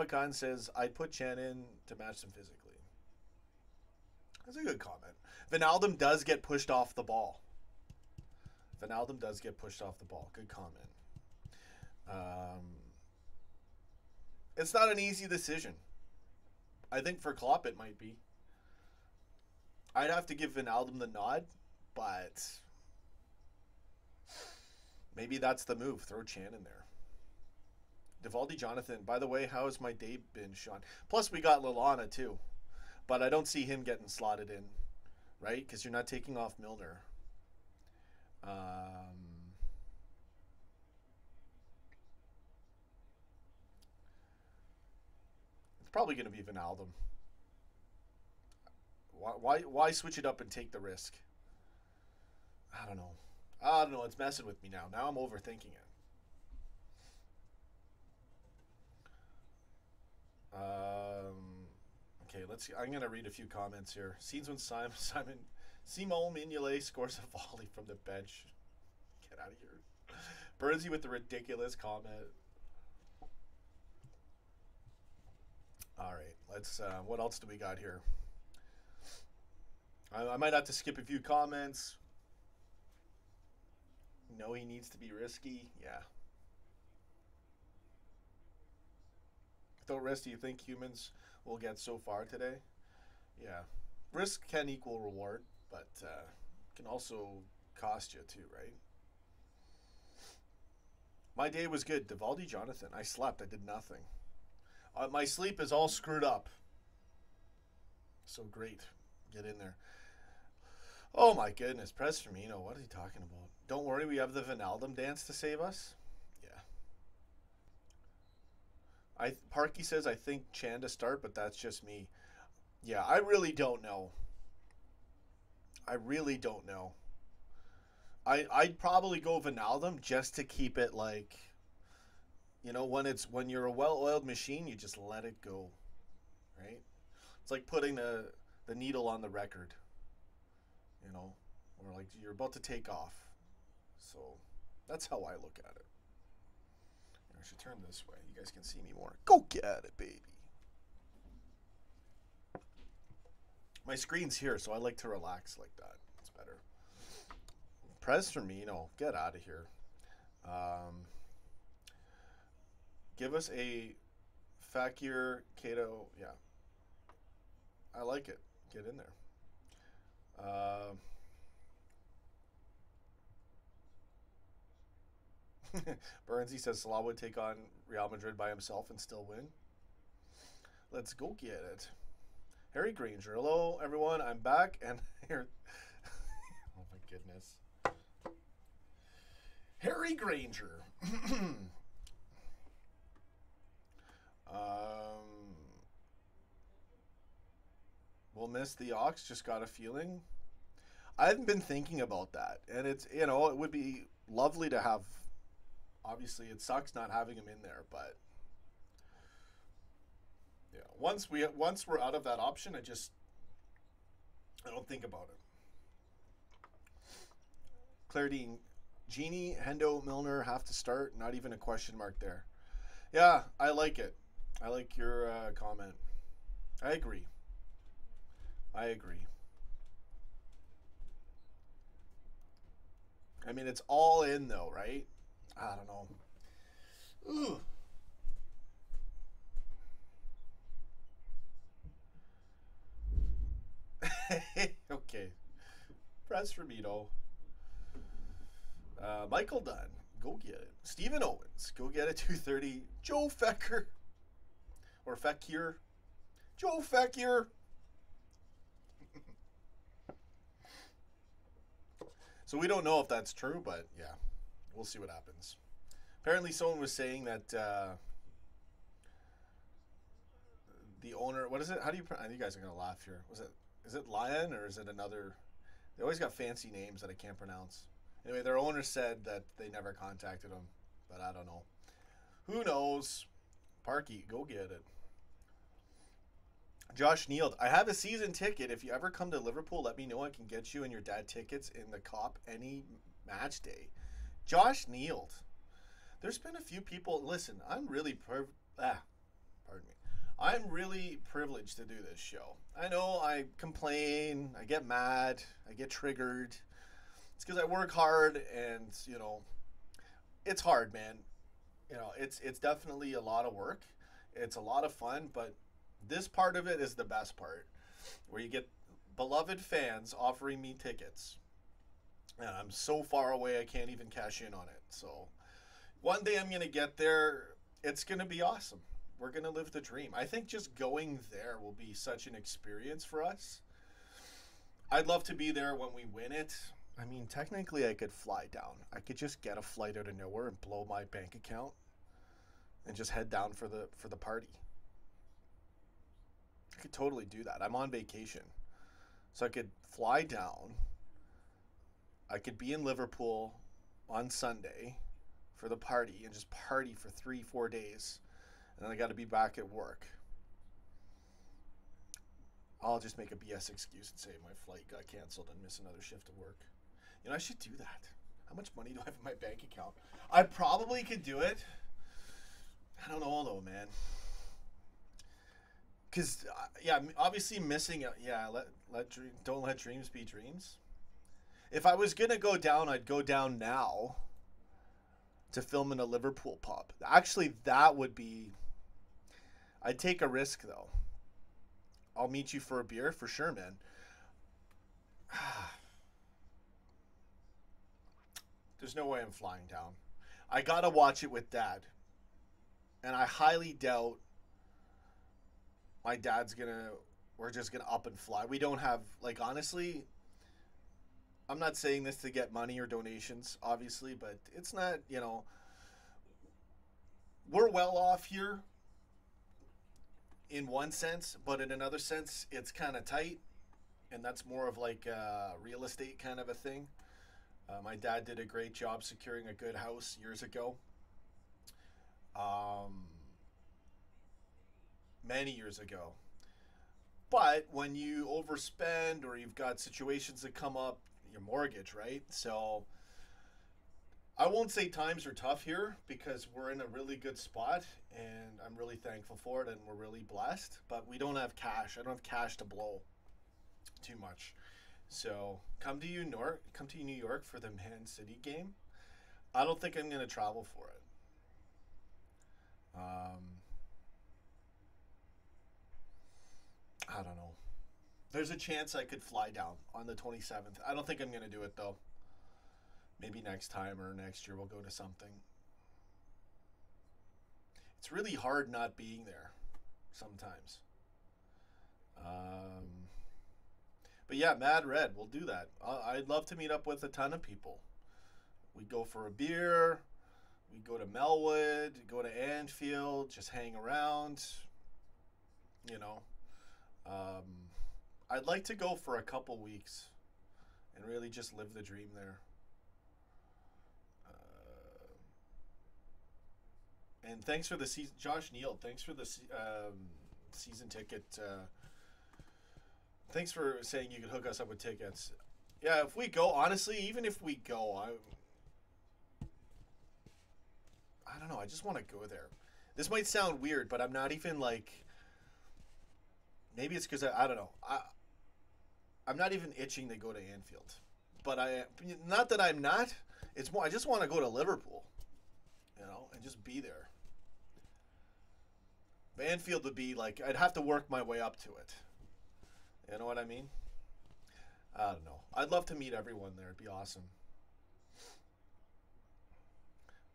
Speaker 1: Khan says I'd put Chan in to match him physically. That's a good comment. Wijnaldum does get pushed off the ball. Good comment. It's not an easy decision. I think for Klopp it might be. I'd have to give Wijnaldum the nod, but maybe that's the move. Throw Chan in there. Devaldi Jonathan, by the way, how has my day been, Sean? Plus, we got Lallana too, but I don't see him getting slotted in, right? Because you're not taking off Milner. It's probably going to be Wijnaldum. Why switch it up and take the risk? I don't know. It's messing with me now. Now I'm overthinking it. Okay, I'm gonna read a few comments here. Scenes when Simon Mignolet scores a volley from the bench. Get out of here. Burnsy with the ridiculous comment. All right, let's. What else do we got here? I might have to skip a few comments. No, he needs to be risky. Yeah. Without risk, do you think humans will get so far today? Yeah. Risk can equal reward, but can also cost you too, right? My day was good. Divaldi Jonathan. I slept. I did nothing. My sleep is all screwed up. So great. Get in there. Oh my goodness. Press Firmino. What is he talking about? Don't worry, we have the Vinaldum dance to save us. Yeah. Parky says I think Chan to start, but that's just me. Yeah, I really don't know. I really don't know. I'd probably go Vinaldum just to keep it like, you know, when you're a well-oiled machine, you just let it go, right? It's like putting the needle on the record, you know, or like you're about to take off. So that's how I look at it. I should turn this way. You guys can see me more. Go get it, baby. My screen's here, so I like to relax like that. It's better. Press Firmino. Get out of here. Give us a Fakir Kato. Yeah. I like it. Get in there. Burnsy says Salah would take on Real Madrid by himself and still win. Let's go get it. Harry Granger. Hello, everyone. I'm back, and here. Oh my goodness. Harry Granger. We'll miss the Ox. Just got a feeling. I haven't been thinking about that, and it's, you know, it would be lovely to have. Obviously, it sucks not having him in there, but yeah, once we're out of that option, I don't think about it. Claire Dean, Genie, Hendo, Milner have to start. Not even a question mark there. Yeah, I like it. I like your comment. I agree. I agree. I mean, it's all in though, right? I don't know. Ooh. Okay. Press Firmino. Michael Dunn. Go get it. Stephen Owens. Go get it. 230. Joe Fecker. Or Fekir. Joe Fekir. So we don't know if that's true, but yeah. We'll see what happens. Apparently someone was saying that the owner, what is it? How do you, you guys are going to laugh here. Is it Lion or is it another? They always got fancy names that I can't pronounce. Anyway, their owner said that they never contacted him, but I don't know. Who knows? Parky, go get it. Josh Neal, I have a season ticket. If you ever come to Liverpool, let me know. I can get you and your dad tickets in the Cop any match day. Josh Neal. There's been a few people. Listen, I'm really I'm really privileged to do this show. I know I complain, I get mad, I get triggered. It's because I work hard, and you know, it's hard, man. You know, it's definitely a lot of work. It's a lot of fun, but this part of it is the best part, where you get beloved fans offering me tickets. And I'm so far away I can't even cash in on it. So one day I'm going to get there. It's going to be awesome. We're going to live the dream. I think just going there will be such an experience for us. I'd love to be there when we win it. I mean, technically I could fly down. I could just get a flight out of nowhere and blow my bank account and just head down for the party. I could totally do that. I'm on vacation. So I could fly down. I could be in Liverpool on Sunday for the party and just party for 3-4 days. And then I got to be back at work. I'll just make a BS excuse and say my flight got canceled and miss another shift of work. You know, I should do that. How much money do I have in my bank account? I probably could do it. I don't know though, man. Because yeah, obviously missing. Yeah, don't let dreams be dreams. If I was gonna go down, I'd go down now to film in a Liverpool pub. Actually, that would be. I'd take a risk though. I'll meet you for a beer for sure, man. There's no way I'm flying down. I gotta watch it with Dad, and I highly doubt my dad's gonna. We're just gonna up and fly. We don't have, like, honestly. I'm not saying this to get money or donations, obviously, but it's not. You know, we're well off here in one sense, but in another sense, it's kind of tight, and that's more of like a real estate kind of a thing. My dad did a great job securing a good house years ago. Many years ago. But when you overspend or you've got situations that come up, your mortgage, right? So I won't say times are tough here because we're in a really good spot and I'm really thankful for it and we're really blessed, but we don't have cash. I don't have cash to blow too much. So come to New York for the Man City game. I don't think I'm going to travel for it. I don't know. There's a chance I could fly down on the 27th. I don't think I'm going to do it, though. Maybe next time or next year we'll go to something. It's really hard not being there sometimes. But yeah, Mad Red, we'll do that. I'd love to meet up with a ton of people. We go for a beer. We go to Melwood, go to Anfield, just hang around. You know. I'd like to go for a couple weeks and really just live the dream there. And thanks for the season, Josh Neal. Thanks for the season ticket. Thanks for saying you could hook us up with tickets. Yeah, if we go, honestly, even if we go, I don't know. I just want to go there. This might sound weird, but I'm not even like. Maybe it's because I don't know. I'm not even itching to go to Anfield, but not that I'm not. It's more I just want to go to Liverpool, you know, and just be there. But Anfield would be like I'd have to work my way up to it. You know what I mean? I don't know. I'd love to meet everyone there. It'd be awesome.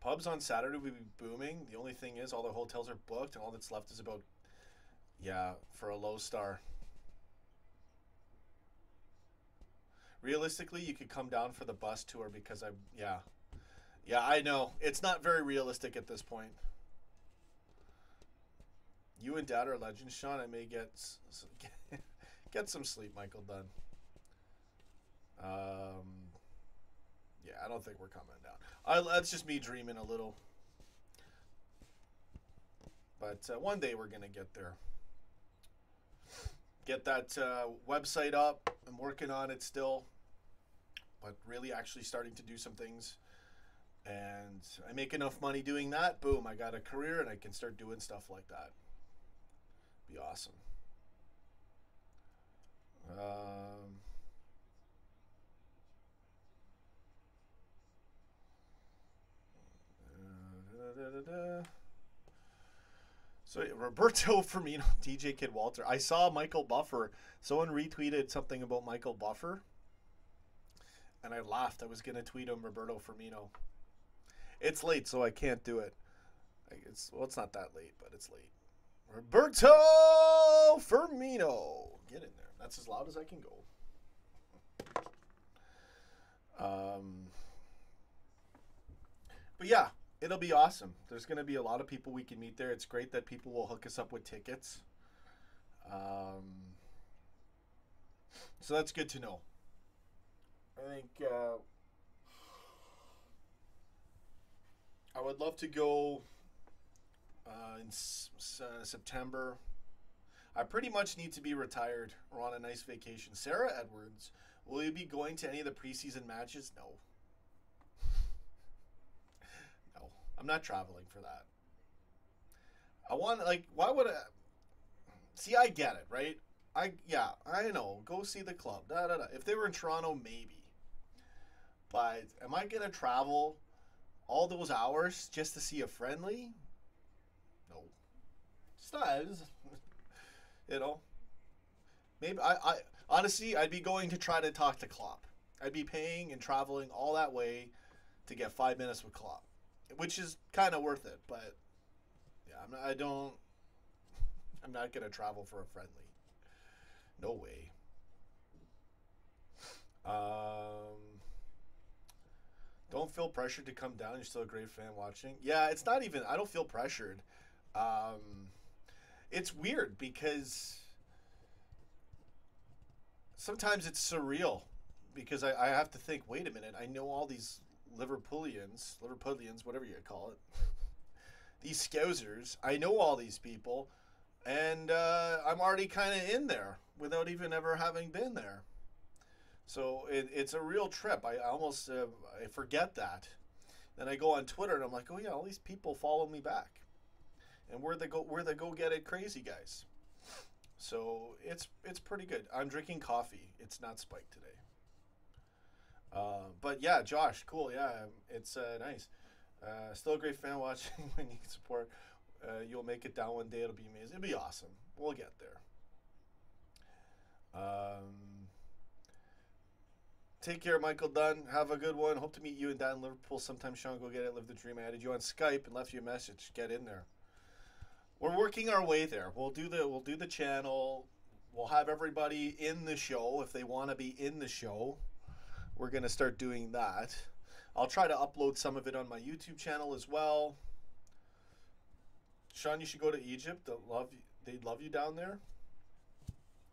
Speaker 1: Pubs on Saturday would be booming. The only thing is all the hotels are booked and all that's left is about, yeah, for a low star. Realistically, you could come down for the bus tour because yeah, I know. It's not very realistic at this point. You and Dad are legends, Sean. I may get some sleep, Michael Dunn. Yeah, I don't think we're coming down. That's just me dreaming a little. But one day we're going to get there. Get that website up. I'm working on it still. But really actually starting to do some things. And I make enough money doing that. Boom, I got a career and I can start doing stuff like that. Be awesome. So Roberto Firmino, DJ Kid Walter. I saw Michael Buffer. Someone retweeted something about Michael Buffer. And I laughed. I was going to tweet him Roberto Firmino. It's late, so I can't do it. It's not that late, but it's late. Roberto Firmino. Get in there. That's as loud as I can go. But yeah, it'll be awesome. There's going to be a lot of people we can meet there. It's great that people will hook us up with tickets. So that's good to know. I think I would love to go in September. I pretty much need to be retired or on a nice vacation. Sarah Edwards, will you be going to any of the preseason matches? No. No. I'm not traveling for that. I want, like, why would I? See, I get it, right? I know. Go see the club. Da, da, da. If they were in Toronto, maybe. But am I going to travel all those hours just to see a friendly? No. It's not. You know. Maybe I honestly, I'd be going to try to talk to Klopp. I'd be paying and traveling all that way to get 5 minutes with Klopp, which is kind of worth it. But yeah, I'm not going to travel for a friendly. No way. Don't feel pressured to come down. You're still a great fan watching. Yeah, it's not even. I don't feel pressured. It's weird because sometimes it's surreal because I have to think, wait a minute, I know all these Liverpoolians, whatever you call it, these Scousers, I know all these people, and I'm already kind of in there without even ever having been there. So it's a real trip. I almost I forget that. Then I go on Twitter and I'm like, oh yeah, all these people follow me back. And we're the go get it crazy guys. So it's pretty good. I'm drinking coffee. It's not spiked today. But yeah, Josh, cool. Yeah, it's nice. Still a great fan watching. When you support, you'll make it down one day. It'll be amazing. It'll be awesome. We'll get there. Take care, Michael Dunn. Have a good one. Hope to meet you and Dad in Liverpool sometime. Sean, go get it. Live the dream. I added you on Skype and left you a message. Get in there. We're working our way there. We'll do the channel. We'll have everybody in the show if they want to be in the show. We're gonna start doing that. I'll try to upload some of it on my YouTube channel as well. Sean, you should go to Egypt. They'd love you down there.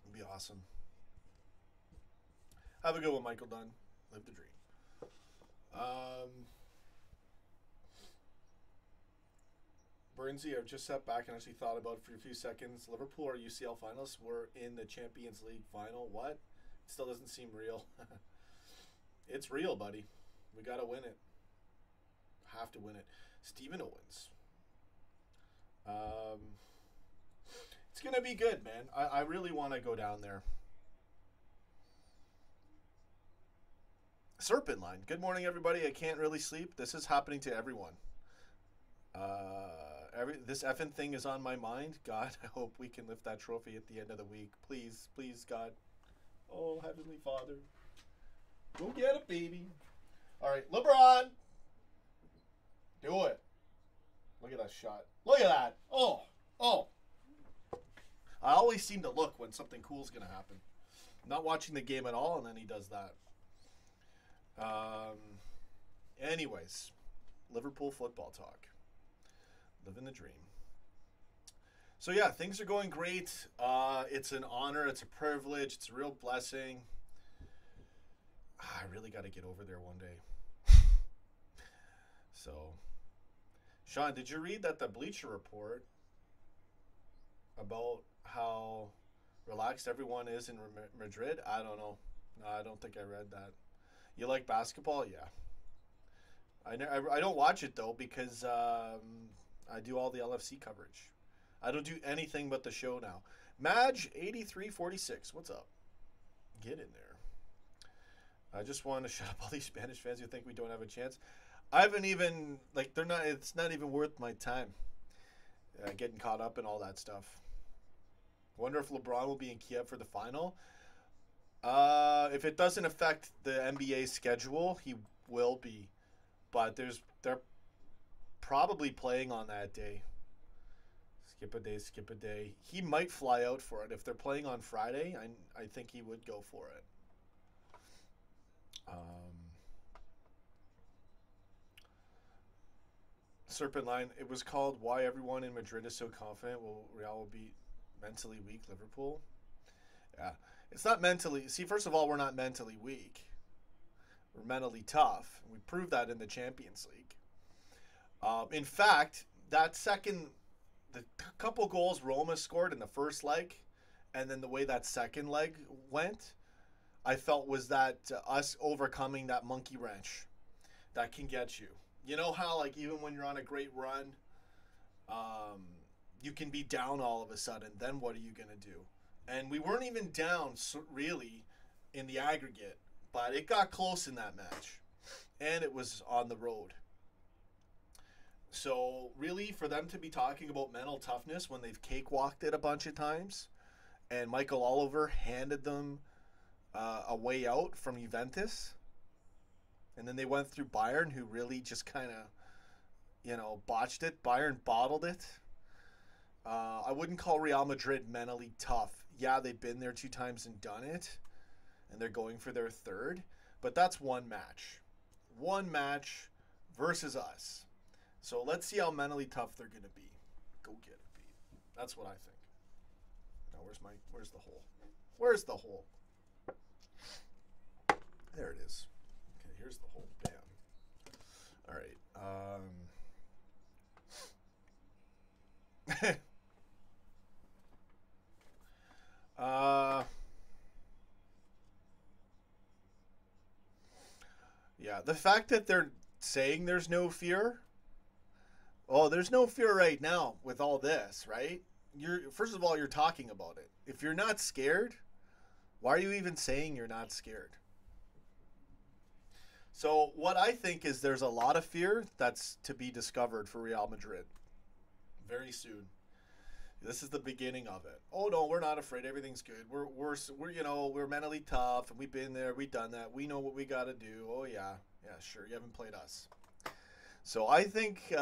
Speaker 1: It'd be awesome. Have a good one, Michael Dunn. Live the dream. Burnsy, I've just sat back and actually thought about it for a few seconds. Liverpool or UCL finalists were in the Champions League final. What? It still doesn't seem real. It's real, buddy. We got to win it. Have to win it. Stephen Owens. It's going to be good, man. I really want to go down there. Serpent Line. Good morning, everybody. I can't really sleep. This is happening to everyone. This effing thing is on my mind. God, I hope we can lift that trophy at the end of the week. Please, please, God. Oh, Heavenly Father. Go get it, baby. All right, LeBron. Do it. Look at that shot. Look at that. Oh. I always seem to look when something cool is going to happen. I'm not watching the game at all, and then he does that. Anyways, Liverpool football talk. Living the dream. So yeah, things are going great. It's an honor. It's a privilege. It's a real blessing. I really got to get over there one day. So, Sean, did you read that the Bleacher Report about how relaxed everyone is in Madrid? I don't know. No, I don't think I read that. You like basketball? Yeah. I don't watch it, though, because I do all the LFC coverage. I don't do anything but the show now. Madge8346, what's up? Get in there. I just want to shut up all these Spanish fans who think we don't have a chance. I haven't even, it's not even worth my time getting caught up in all that stuff. Wonder if LeBron will be in Kiev for the final. If it doesn't affect the NBA schedule, he will be. But they're probably playing on that day. Skip a day. He might fly out for it. If they're playing on Friday, I think he would go for it. Serpent Line, it was called Why Everyone in Madrid is So Confident Real will beat mentally weak Liverpool. Yeah. It's not mentally. See, first of all, we're not mentally weak. We're mentally tough. We proved that in the Champions League. In fact, the couple goals Roma scored in the first leg, and then the way that second leg went, I felt was that us overcoming that monkey wrench that can get you. You know how, like, even when you're on a great run, you can be down all of a sudden. Then what are you going to do? And we weren't even down really in the aggregate, but it got close in that match. And it was on the road. So really, for them to be talking about mental toughness when they've cakewalked it a bunch of times, and Michael Oliver handed them a way out from Juventus, and then they went through Bayern, who really just kind of, botched it. Bayern bottled it. I wouldn't call Real Madrid mentally tough. Yeah, they've been there 2 times and done it, and they're going for their third, but that's one match. One match versus us. So let's see how mentally tough they're going to be. Go get it, Pete. That's what I think. Now, where's the hole? Where's the hole? There it is. Okay, here's the hole. Bam. All right. Yeah, the fact that they're saying there's no fear. Oh, there's no fear right now with all this, right? First of all, you're talking about it. If you're not scared, why are you even saying you're not scared? So what I think is there's a lot of fear that's to be discovered for Real Madrid very soon. This is the beginning of it. Oh no, we're not afraid. Everything's good. We're mentally tough, and we've been there. We've done that. We know what we got to do. Oh yeah, sure. You haven't played us. So I think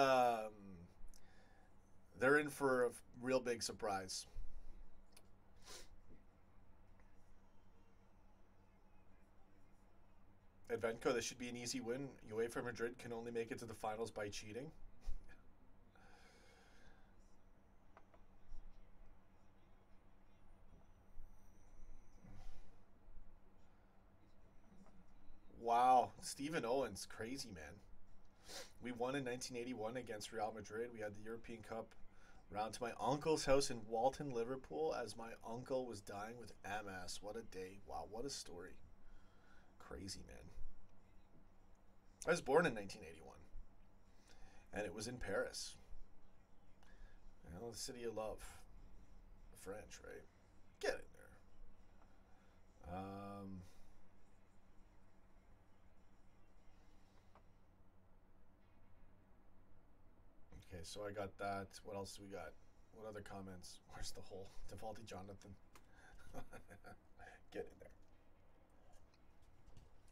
Speaker 1: they're in for a real big surprise. At Venco, this should be an easy win. UEFA Madrid can only make it to the finals by cheating. Wow, Stephen Owens, crazy man. We won in 1981 against Real Madrid. We had the European Cup round to my uncle's house in Walton, Liverpool, as my uncle was dying with MS. What a day. Wow, what a story. Crazy, man. I was born in 1981, and it was in Paris. The city of love. The French, right? Get in there. Okay, so I got that. What else do we got? What other comments? Where's the hole? Defaulty Jonathan. Get in there.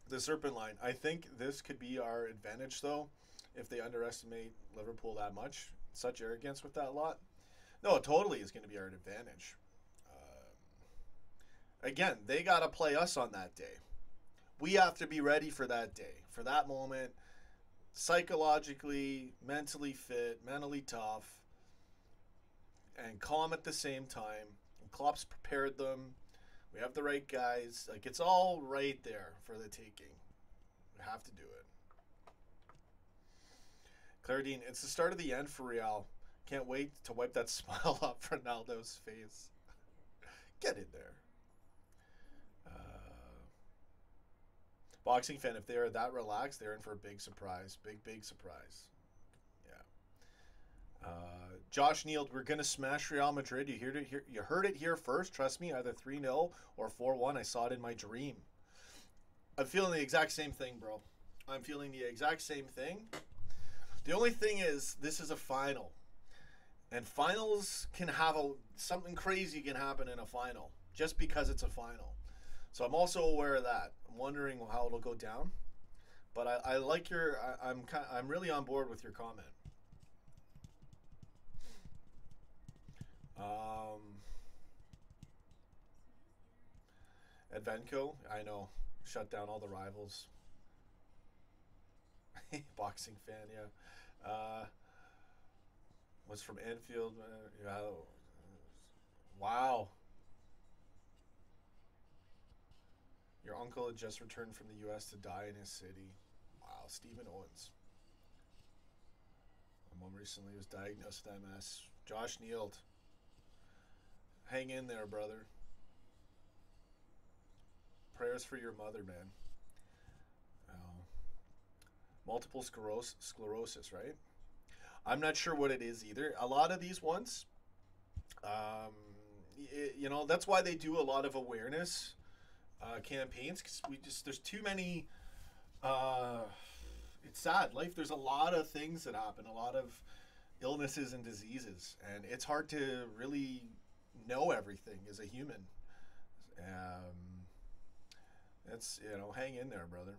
Speaker 1: The Serpent Line. I think this could be our advantage, though, if they underestimate Liverpool that much. Such arrogance with that lot. No, it totally is going to be our advantage. Again, they got to play us on that day. We have to be ready for that day, for that moment, psychologically, mentally fit, mentally tough, and calm at the same time. And Klopp's prepared them. We have the right guys. Like, it's all right there for the taking. We have to do it. Claridine, it's the start of the end for Real. Can't wait to wipe that smile off Ronaldo's face. Get in there. Boxing fan, if they are that relaxed, they're in for a big surprise. Big surprise. Yeah. Josh Neal, we're going to smash Real Madrid. You heard it here first. Trust me, either 3-0 or 4-1. I saw it in my dream. I'm feeling the exact same thing, bro. I'm feeling the exact same thing. The only thing is, this is a final. And finals can have something crazy can happen in a final just because it's a final. So I'm also aware of that. I'm wondering how it'll go down. But I like I'm really on board with your comment. Advenco, I know. Shut down all the rivals. Boxing fan, yeah. Was from Anfield. Wow. Your uncle had just returned from the U.S. to die in his city. Wow, Stephen Owens. My mom recently was diagnosed with MS. Josh Neal. Hang in there, brother. Prayers for your mother, man. Multiple sclerosis, right? I'm not sure what it is either. A lot of these ones, you know, that's why they do a lot of awareness campaigns, because there's too many. It's sad. Life, there's a lot of things that happen, a lot of illnesses and diseases, and it's hard to really know everything as a human. It's, you know, hang in there, brother.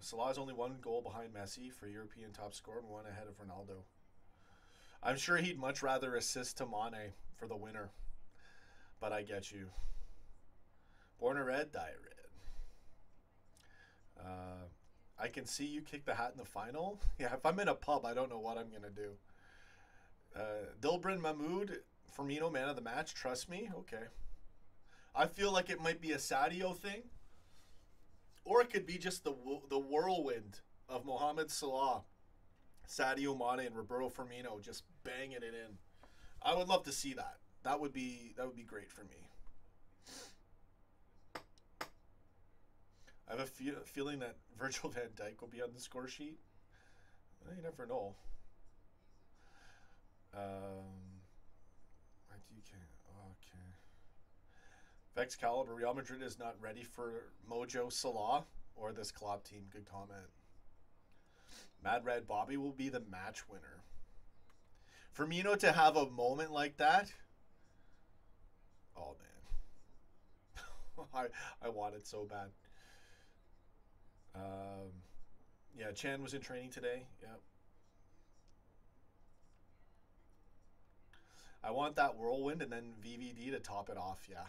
Speaker 1: Salah's only one goal behind Messi for European top scorer and one ahead of Ronaldo. I'm sure he'd much rather assist to Mane for the winner, but I get you. Born a red, die red. I can see you kick the hat in the final. Yeah, if I'm in a pub, I don't know what I'm going to do. Dilbrin Mahmoud, Firmino, man of the match. Trust me? Okay. I feel like it might be a Sadio thing. Or it could be just the whirlwind of Mohamed Salah, Sadio Mane, and Roberto Firmino just banging it in. I would love to see that. That would be great for me. I have a feeling that Virgil van Dijk will be on the score sheet. You never know. Okay. Vex Caliber, Real Madrid is not ready for Mojo Salah or this Klopp team. Good comment. Mad Red Bobby will be the match winner. Firmino to have a moment like that. Oh, man. I want it so bad. Yeah, Chan was in training today. Yep. I want that whirlwind and then VVD to top it off. Yeah.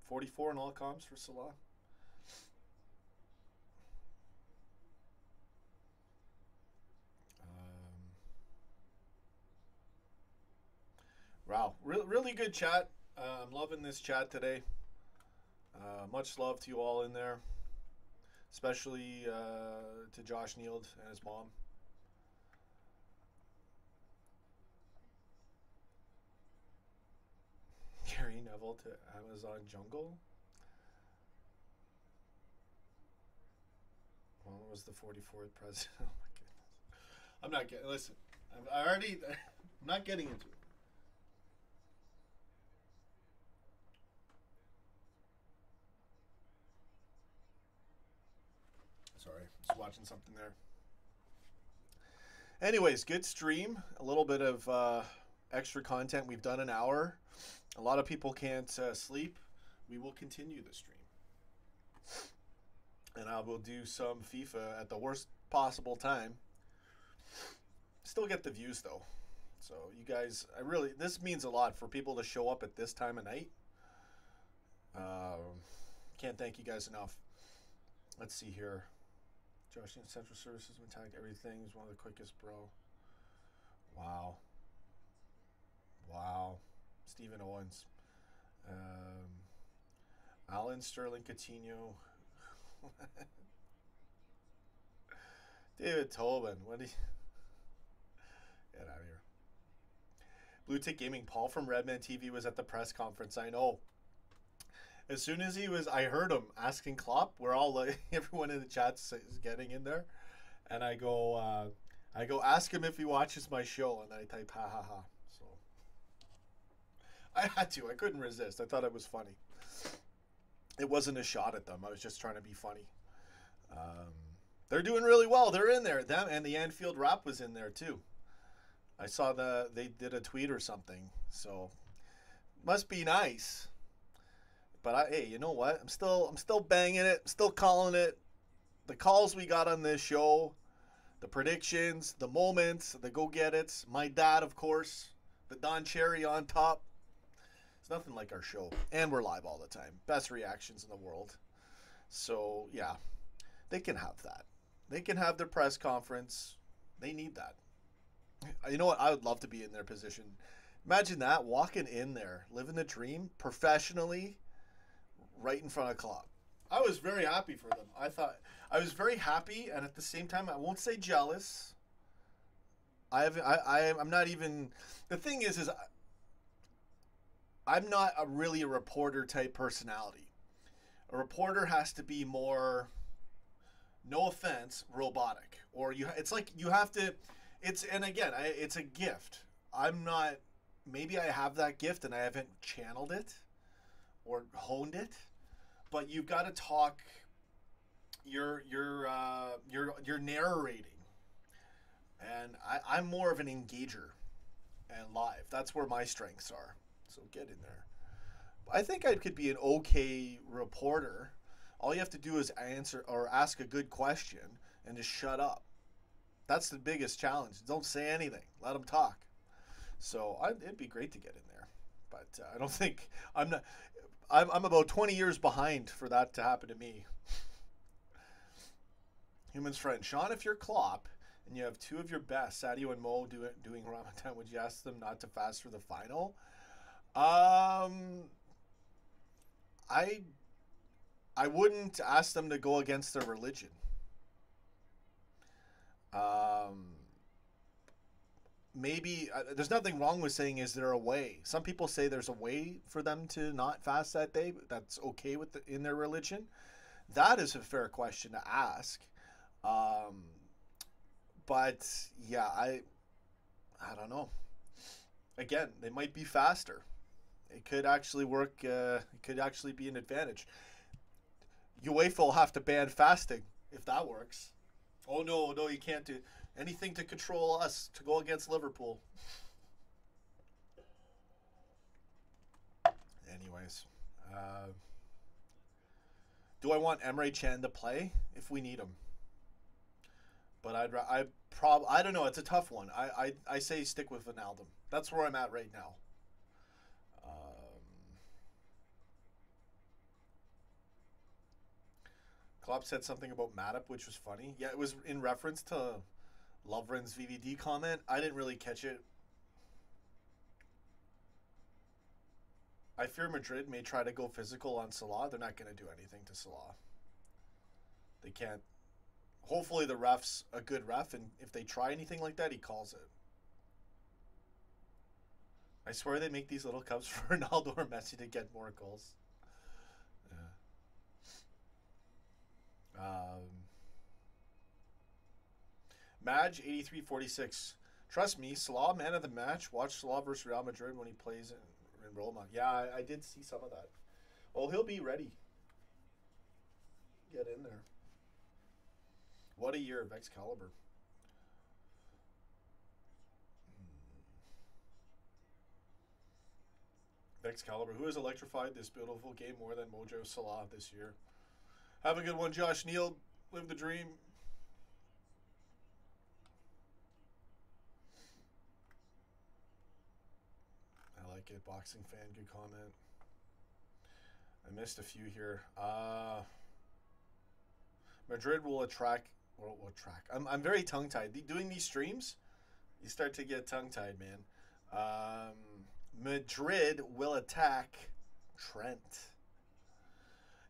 Speaker 1: 44 in all comps for Salah. Wow, really good chat. I'm loving this chat today. Much love to you all in there, especially to Josh Neild and his mom. Gary Neville to Amazon Jungle. When was the 44th president? Oh my goodness. I'm not getting. Listen, I'm not getting into it. Sorry, just watching something there. Anyways, good stream. A little bit of extra content. We've done an hour. A lot of people can't sleep. We will continue the stream. And I will do some FIFA at the worst possible time. Still get the views, though. So, you guys, this means a lot for people to show up at this time of night. Can't thank you guys enough. Let's see here. Josh in Central Services when tagged everything. He's one of the quickest, bro. Wow. Stephen Owens. Alan Sterling Coutinho. David Tobin. What do you... Get out of here. Blue Tick Gaming. Paul from Redman TV was at the press conference. I know. As soon as I heard him asking Klopp. We're all like, everyone in the chat is getting in there, and I go, ask him if he watches my show, and then I type ha ha ha. So I had to. I couldn't resist. I thought it was funny. It wasn't a shot at them. I was just trying to be funny. They're doing really well. They're in there. Them and the Anfield Rap was in there too. I saw they did a tweet or something. So must be nice. But hey, you know what? I'm still banging it. I'm still calling it. The calls we got on this show, the predictions, the moments, the go-get-its. My dad, of course. The Don Cherry on top. It's nothing like our show. And we're live all the time. Best reactions in the world. So, yeah. They can have that. They can have their press conference. They need that. You know what? I would love to be in their position. Imagine that. Walking in there. Living the dream. Professionally. Right in front of Klopp. I was very happy for them. I was very happy, and at the same time, I won't say jealous. I'm not even. The thing is I'm not really a reporter type personality. A reporter has to be more, no offense, robotic. Or it's like you have to. And again, it's a gift. I'm not. Maybe I have that gift and I haven't channeled it or honed it, but you've got to talk. You're narrating, and I'm more of an engager and live. That's where my strengths are. So get in there. I think I could be an okay reporter. All you have to do is answer or ask a good question and just shut up. That's the biggest challenge. Don't say anything. Let them talk. So it'd be great to get in there, but I don't think I'm not. I'm about 20 years behind for that to happen to me. Human's friend Sean, if you're Klopp and you have two of your best, Sadio and Mo, doing Ramadan, would you ask them not to fast for the final? I wouldn't ask them to go against their religion. Maybe there's nothing wrong with saying, is there a way? Some people say there's a way for them to not fast that day. But that's okay in their religion. That is a fair question to ask. But yeah, I don't know. Again, they might be faster. It could actually work. It could actually be an advantage. UEFA will have to ban fasting if that works. Oh no, you can't do anything to control us to go against Liverpool. Anyways, do I want Emre Can to play if we need him? But I don't know. It's a tough one. I say stick with Wijnaldum. That's where I'm at right now. Klopp said something about Matip, which was funny. Yeah, it was in reference to Lovren's VVD comment. I didn't really catch it. I fear Madrid may try to go physical on Salah. They're not going to do anything to Salah. They can't. Hopefully the ref's a good ref, and if they try anything like that, he calls it. I swear they make these little cups for Ronaldo or Messi to get more goals. Madge 8346. Trust me, Salah man of the match. Watch Salah versus Real Madrid when he plays in Roma. Yeah, I did see some of that. Well, he'll be ready. Get in there. What a year of Excalibur. Excalibur, who has electrified this beautiful game more than Mojo Salah this year? Have a good one, Josh Neal. Live the dream. I like it. Boxing fan, good comment. I missed a few here. Madrid will attract. I'm very tongue-tied. Doing these streams, you start to get tongue-tied, man. Madrid will attack Trent.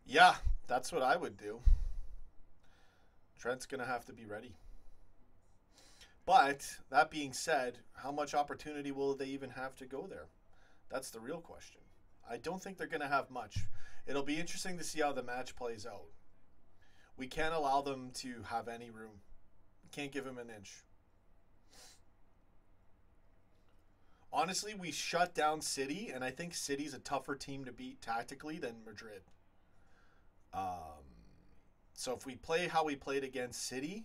Speaker 1: Yeah, that's what I would do. Trent's going to have to be ready. But, that being said, how much opportunity will they even have to go there? That's the real question. I don't think they're going to have much. It'll be interesting to see how the match plays out. We can't allow them to have any room. We can't give them an inch. Honestly, we shut down City, and I think City's a tougher team to beat tactically than Madrid. So if we play how we played against City,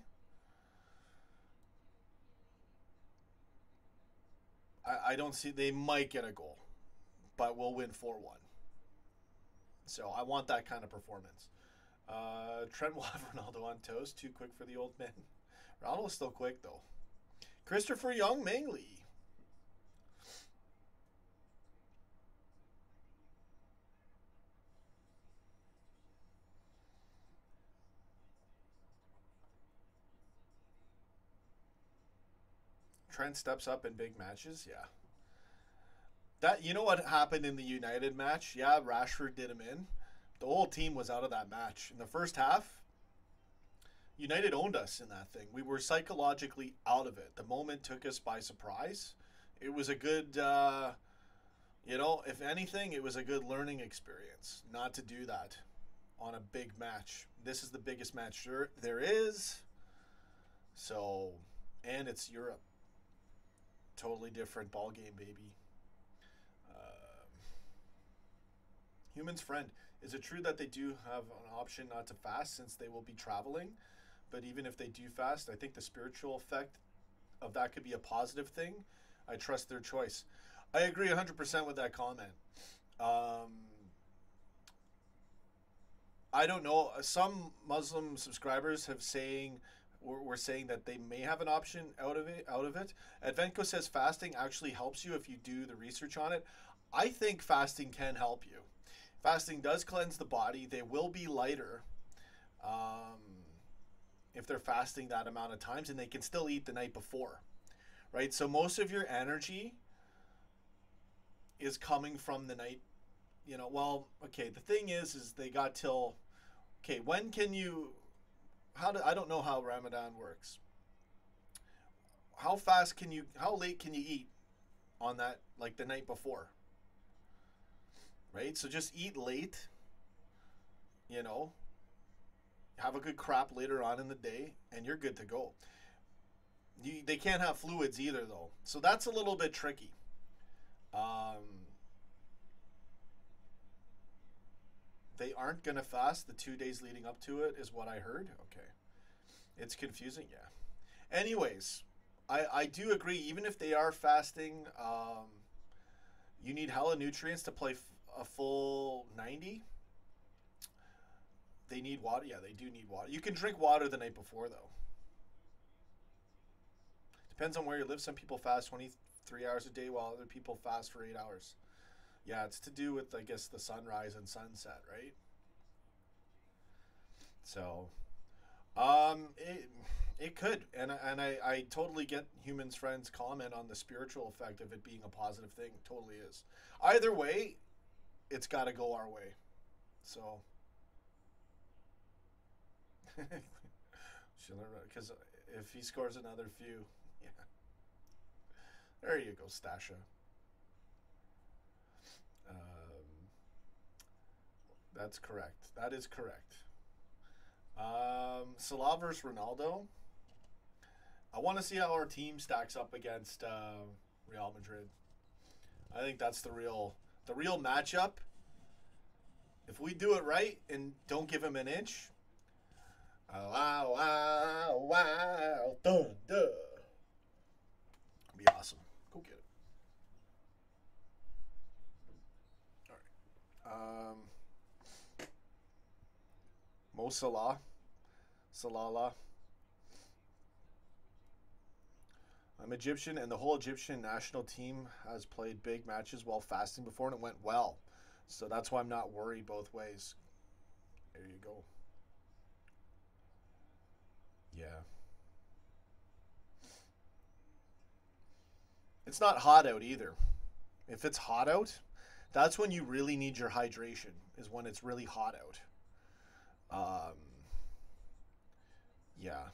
Speaker 1: I don't see, they might get a goal, but we'll win 4-1. So I want that kind of performance. Trent will have Ronaldo on toast. Too quick for the old man. Ronaldo's still quick, though. Christopher Young, Mangley. Trent steps up in big matches, yeah. That, you know what happened in the United match? Yeah, Rashford did him in. The whole team was out of that match. In the first half, United owned us in that thing. We were psychologically out of it. The moment took us by surprise. It was a good, if anything, it was a good learning experience not to do that on a big match. This is the biggest match there is. So, and it's Europe. Totally different ball game, baby. Human's friend. Is it true that they do have an option not to fast since they will be traveling? But even if they do fast, I think the spiritual effect of that could be a positive thing. I trust their choice. I agree 100% with that comment. I don't know. Some Muslim subscribers were saying that they may have an option out of it. Advenko says fasting actually helps you if you do the research on it. I think fasting can help you. Fasting does cleanse the body. They will be lighter if they're fasting that amount of times, and they can still eat the night before, right? So most of your energy is coming from the night, okay, the thing is they got till, okay, when can you, I don't know how Ramadan works. How late can you eat on that, like the night before? Right? So just eat late, have a good crap later on in the day, and you're good to go. They can't have fluids either, though. So that's a little bit tricky. They aren't going to fast the 2 days leading up to it, is what I heard. Okay. It's confusing, yeah. Anyways, I do agree, even if they are fasting, you need hella nutrients to play a full 90. They need water. Yeah, they do need water. You can drink water the night before, though. Depends on where you live. Some people fast 23 hours a day while other people fast for 8 hours. Yeah, it's to do with, I guess, the sunrise and sunset, right? So, it could. And I totally get Human's Friend's comment on the spiritual effect of it being a positive thing. It totally is. Either way, it's got to go our way. So... because if he scores another few, yeah. There you go, Stasha. That's correct. That is correct. Salah versus Ronaldo. I want to see how our team stacks up against Real Madrid. I think that's the real matchup. If we do it right and don't give him an inch. Wow, wow, wow, dun, dun. It'd be awesome. Go get it. All right. Mo Salah. Salala. I'm Egyptian, and the whole Egyptian national team has played big matches while fasting before, and it went well. So that's why I'm not worried both ways. There you go. Yeah. It's not hot out either. If it's hot out, that's when you really need your hydration, is when it's really hot out. Yeah.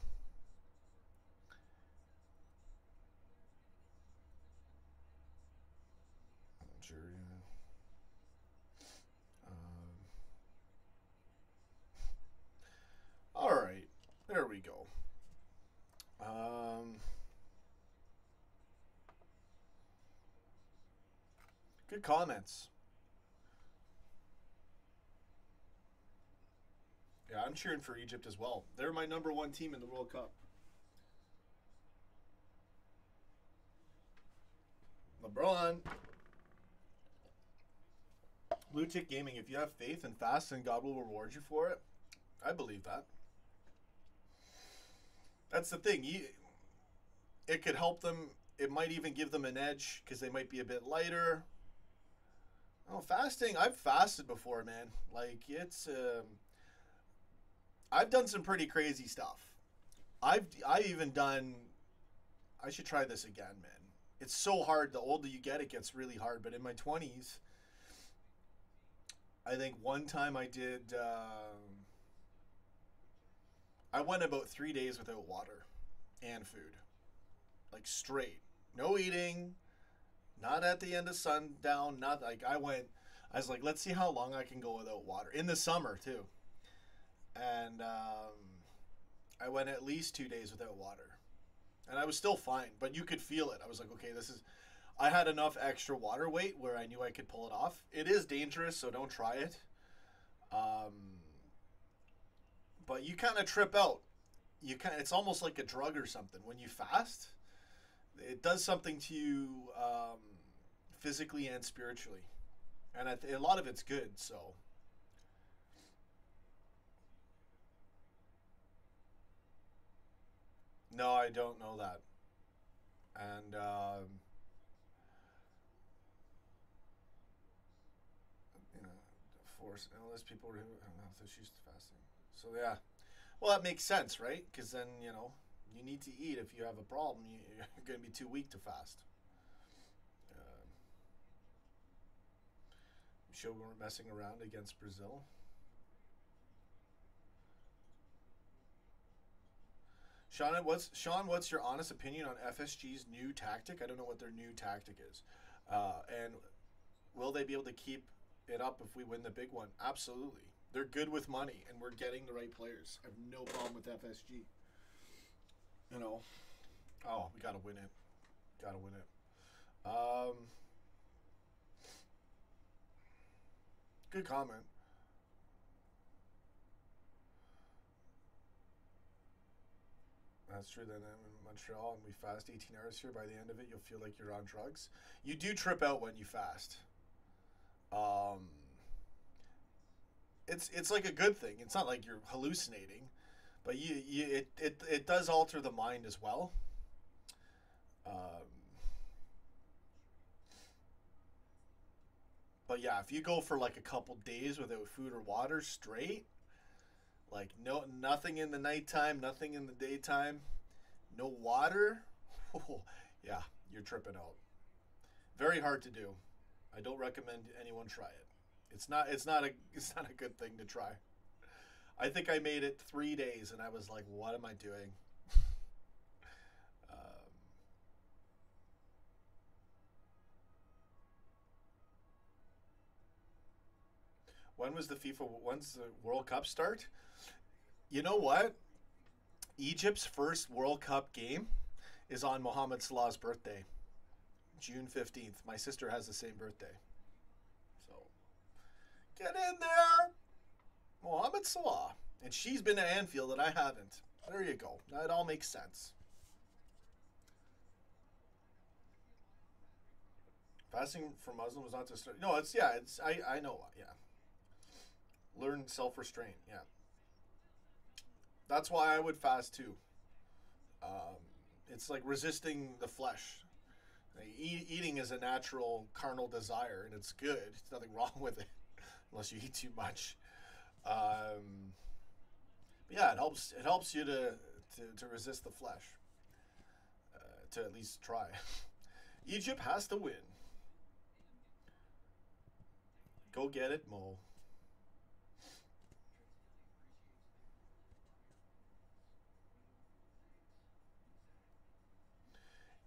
Speaker 1: All right. There we go. Good comments. Yeah, I'm cheering for Egypt as well. They're my #1 team in the World Cup. LeBron. Blue Tick Gaming, if you have faith and fast, then God will reward you for it. I believe that. That's the thing. It could help them. It might even give them an edge because they might be a bit lighter. Oh, fasting. I've fasted before, man. Like, it's... I've done some pretty crazy stuff. I even done... I should try this again, man. It's so hard. The older you get, it gets really hard. But in my 20s, I think one time I did... I went about 3 days without water and food. Like straight. No eating. Not at the end of sundown. Not like I was like, let's see how long I can go without water. In the summer, too. And I went at least 2 days without water. And I was still fine, but you could feel it. I was like, okay, I had enough extra water weight where I knew I could pull it off. It is dangerous, so don't try it. But you kind of trip out. It's almost like a drug or something. When you fast, it does something to you physically and spiritually. And a lot of it's good, so. No, I don't know that. And you know, force unless people were so she's fasting. So yeah, well that makes sense, right? Because then you need to eat. If you have a problem, you're going to be too weak to fast. Show we're messing around against Brazil. Sean, what's your honest opinion on FSG's new tactic? I don't know what their new tactic is. And will they be able to keep it up if we win the big one? Absolutely. They're good with money, and we're getting the right players. I have no problem with FSG. Oh, we got to win it. Got to win it. Good comment. That's true. Then I'm in Montreal and we fast 18 hours here. By the end of it, you'll feel like you're on drugs. You do trip out when you fast. It's like a good thing. It's not like you're hallucinating, but it does alter the mind as well. But yeah, if you go for like a couple days without food or water straight, like nothing in the nighttime, nothing in the daytime, no water, yeah, you're tripping out. Very hard to do. I don't recommend anyone try it. It's not a good thing to try. I think I made it 3 days and I was like, what am I doing? When's the World Cup start? You know what? Egypt's first World Cup game is on Mohamed Salah's birthday, June 15th. My sister has the same birthday. So, get in there, Mohamed Salah. And she's been to Anfield and I haven't. There you go. That all makes sense. Fasting for Muslims is not to start. No, I know, yeah. Learn self-restraint, yeah. That's why I would fast too. It's like resisting the flesh. Like, eating is a natural carnal desire, and it's good. There's nothing wrong with it, unless you eat too much. But yeah, it helps you to resist the flesh. To at least try. Egypt has to win. Go get it, Mo.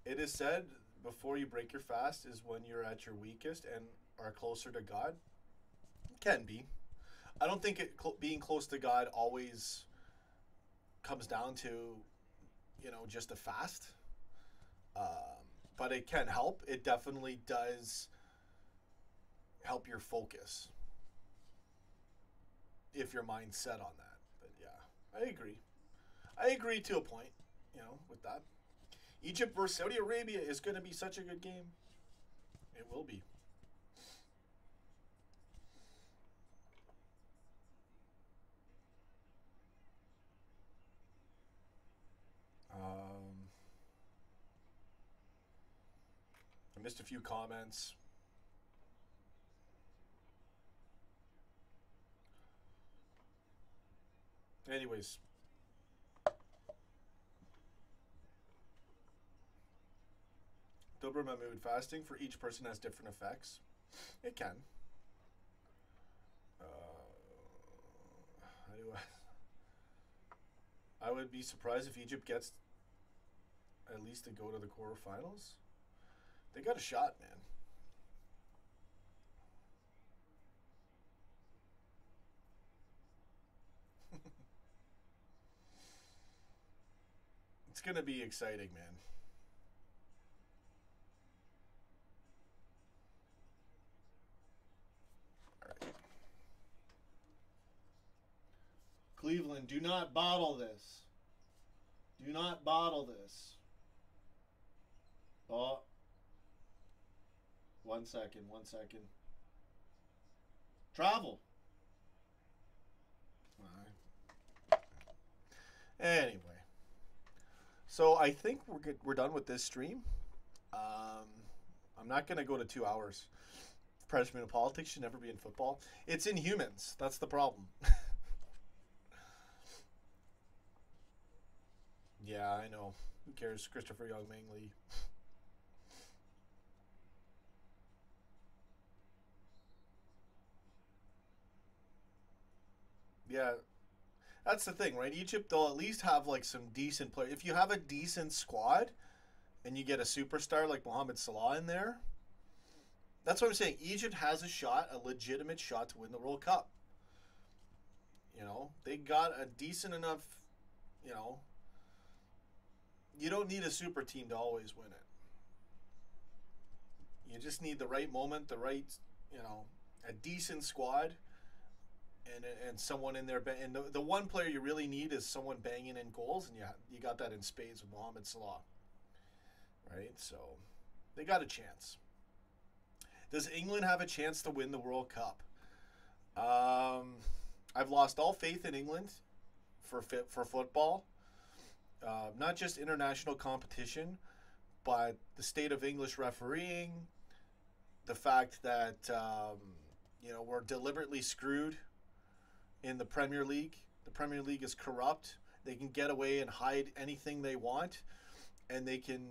Speaker 1: It is said before you break your fast is when you're at your weakest and are closer to God. It can be. I don't think being close to God always comes down to, just a fast. But it can help. It definitely does help your focus if your mind's set on that. But yeah, I agree. I agree to a point, with that. Egypt versus Saudi Arabia is going to be such a good game. It will be. I missed a few comments. Anyways. Dober Mahmood, fasting for each person has different effects. It can. How do I... I would be surprised if Egypt gets at least to go to the quarterfinals. They got a shot, man. It's going to be exciting, man. All right. Cleveland, do not bottle this. Do not bottle this. Oh. 1 second, 1 second. Travel. All right. Anyway. So I think we're good. We're done with this stream. I'm not going to go to 2 hours. President politics should never be in football. It's in humans. That's the problem. Yeah, I know. Who cares? Christopher Young Mangley. Yeah, that's the thing, right? Egypt, they'll at least have like some decent players. If you have a decent squad and you get a superstar like Mohamed Salah in there, that's what I'm saying. Egypt has a shot, a legitimate shot to win the World Cup. You know, they got a decent enough, you know, you don't need a super team to always win it. You just need the right moment, the right, you know, a decent squad, and someone in there. And the one player you really need is someone banging in goals, and you got that in spades with Mohamed Salah, right? So they got a chance. Does England have a chance to win the World Cup? I've lost all faith in England for football. Not just international competition, but the state of English refereeing, the fact that you know, we're deliberately screwed in the Premier League. The Premier League is corrupt. They can get away and hide anything they want, and they can.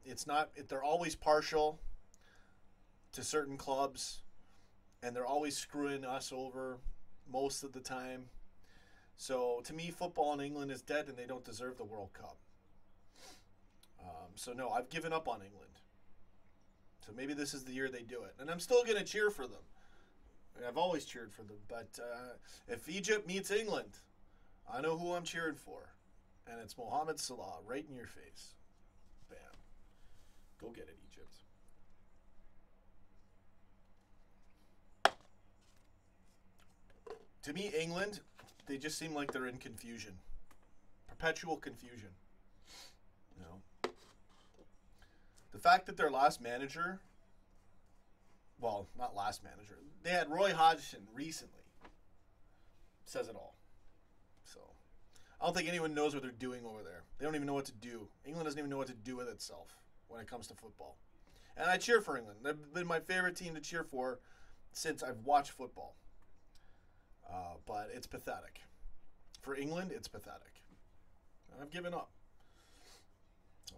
Speaker 1: It's not. They're always partial to certain clubs, and they're always screwing us over most of the time. So to me, football in England is dead, and they don't deserve the World Cup. So no, I've given up on England. So maybe this is the year they do it, and I'm still going to cheer for them. I've always cheered for them, but if Egypt meets England, I know who I'm cheering for, and it's Mohamed Salah, right in your face. Bam. Go get it, Egypt. To me, England, they just seem like they're in confusion. Perpetual confusion. You know? The fact that their last manager, well, not last manager, they had Roy Hodgson recently, says it all. So, I don't think anyone knows what they're doing over there. They don't even know what to do. England doesn't even know what to do with itself when it comes to football. And I cheer for England. They've been my favorite team to cheer for since I've watched football. But it's pathetic. For England, it's pathetic. I've given up. So.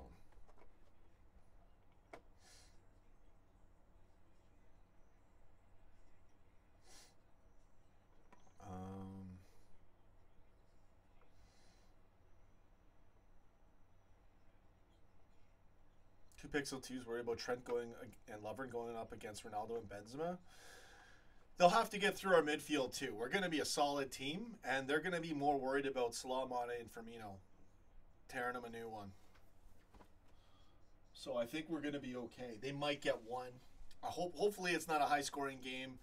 Speaker 1: Two Pixel 2's worried about Trent going and Lovren going up against Ronaldo and Benzema. They'll have to get through our midfield too. We're going to be a solid team, and they're going to be more worried about Salah, Mane, and Firmino tearing them a new one. So I think we're going to be okay. They might get one. Hopefully it's not a high-scoring game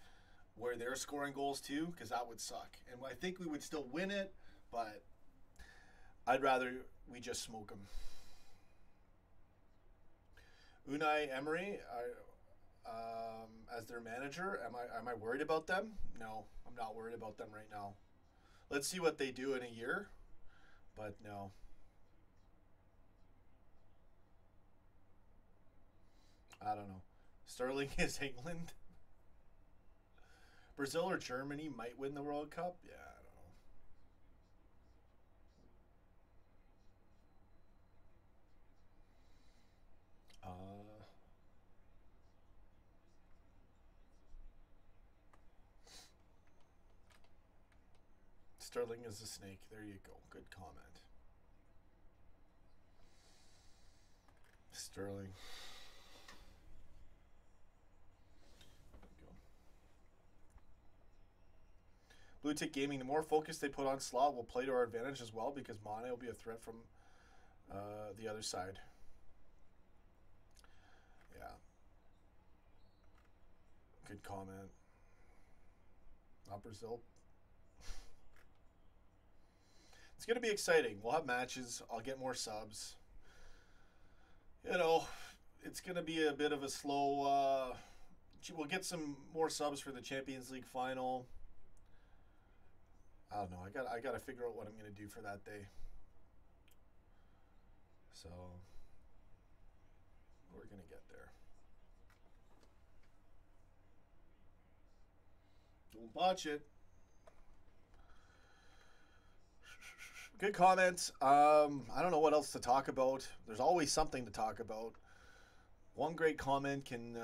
Speaker 1: where they're scoring goals too, because that would suck. And I think we would still win it, but I'd rather we just smoke them. Unai Emery, as their manager, am I worried about them? No, I'm not worried about them right now. Let's see what they do in a year, but no. I don't know. Sterling is England. Brazil or Germany might win the World Cup. Yeah, I don't know. Sterling is a snake. There you go. Good comment. Sterling. Blue Tick Gaming, the more focus they put on slot will play to our advantage as well because Mane will be a threat from the other side. Yeah. Good comment. Not Brazil. It's going to be exciting. We'll have matches. I'll get more subs. You know, it's going to be a bit of a slow... we'll get some more subs for the Champions League final. I don't know. I got to figure out what I'm going to do for that day. So, we're going to get there. Don't botch it. Good comments. I don't know what else to talk about. There's always something to talk about. One great comment can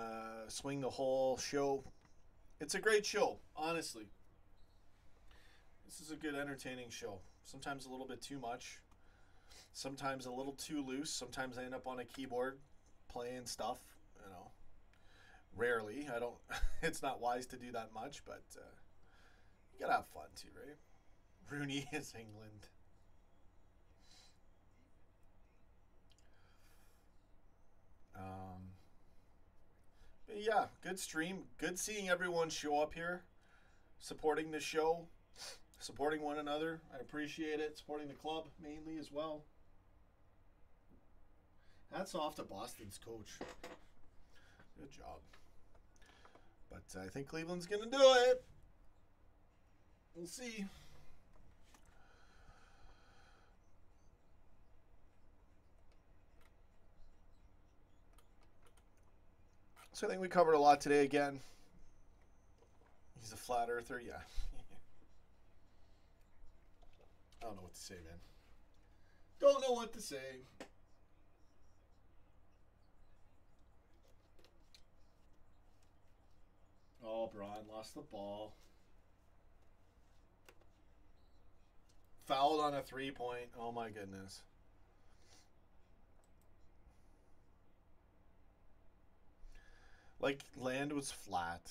Speaker 1: swing the whole show. It's a great show, honestly. This is a good, entertaining show. Sometimes a little bit too much. Sometimes a little too loose. Sometimes I end up on a keyboard playing stuff, you know. Rarely. I don't... It's not wise to do that much, but you gotta have fun too, right? Rooney is England. But yeah, good stream. Good seeing everyone show up here, supporting the show, supporting one another. I appreciate it. Supporting the club mainly as well. Hats off to Boston's coach. Good job. But I think Cleveland's going to do it. We'll see. So I think we covered a lot today again. He's a flat earther, yeah. I don't know what to say, man. Don't know what to say. Oh, Braun lost the ball. Fouled on a 3-point. Oh my goodness. Like, land was flat.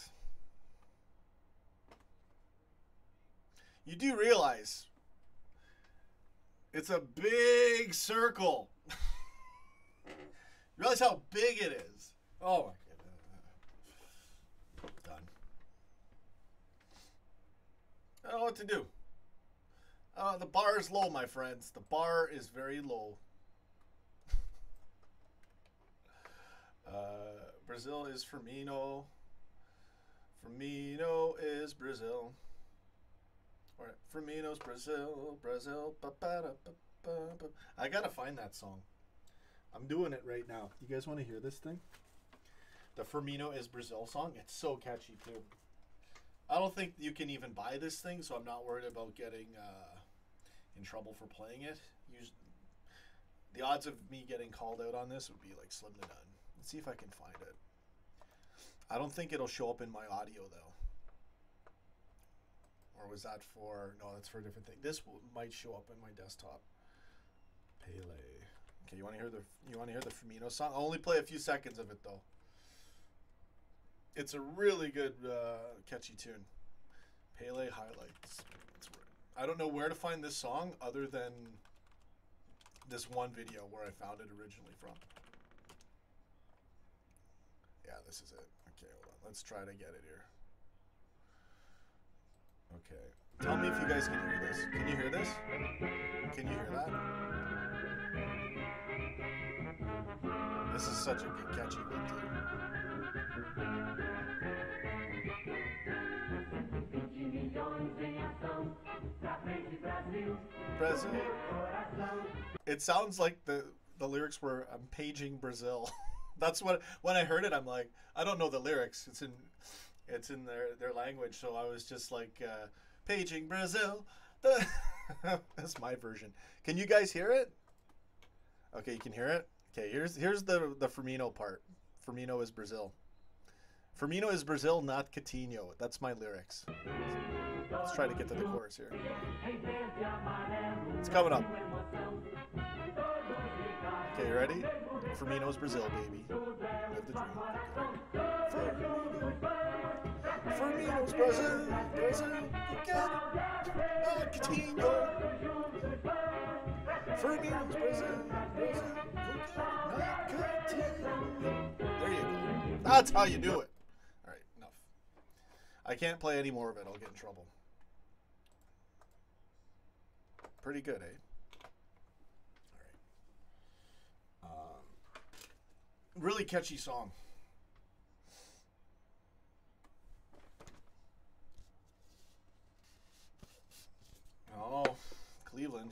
Speaker 1: You do realize it's a big circle. You realize how big it is. Oh my goodness. Done. I don't know what to do. The bar is low, my friends. The bar is very low. Brazil is Firmino. Firmino is Brazil. All right, Firmino's Brazil. Brazil. Ba -ba -da -ba -ba -ba. I gotta find that song. I'm doing it right now. You guys want to hear this thing? The Firmino is Brazil song. It's so catchy too. I don't think you can even buy this thing, so I'm not worried about getting in trouble for playing it. Usually, the odds of me getting called out on this would be like slim to none. Let's see if I can find it. I don't think it'll show up in my audio though. Or was that for... No, that's for a different thing. This might show up in my desktop. Pele. Okay, you want to hear the Firmino song? I'll only play a few seconds of it though. It's a really good catchy tune. Pele highlights. I don't know where to find this song other than this one video where I found it originally from. Yeah, this is it. Okay, hold on. Let's try to get it here. Okay. Tell me if you guys can hear this. Can you hear this? Can you hear that? This is such a good catchy one too. Brazil. It sounds like the lyrics were "I'm paging Brazil." That's what, when I heard it, I'm like, I don't know the lyrics. It's in their language, so I was just like paging Brazil. That's my version. Can you guys hear it? Okay, you can hear it. Okay, here's the Firmino part. Firmino is Brazil. Firmino is Brazil, not Coutinho. That's my lyrics. Let's try to get to the chorus here. It's coming up. Okay, you ready? Firmino's Brazil, baby. Live the dream. Firmino's Brazil, Brazil, you get it. Coutinho. Firmino's Brazil, Brazil, you get it. Coutinho. There you go. That's how you do it. All right, enough. I can't play any more of it. I'll get in trouble. Pretty good, eh? Really catchy song. Oh, Cleveland.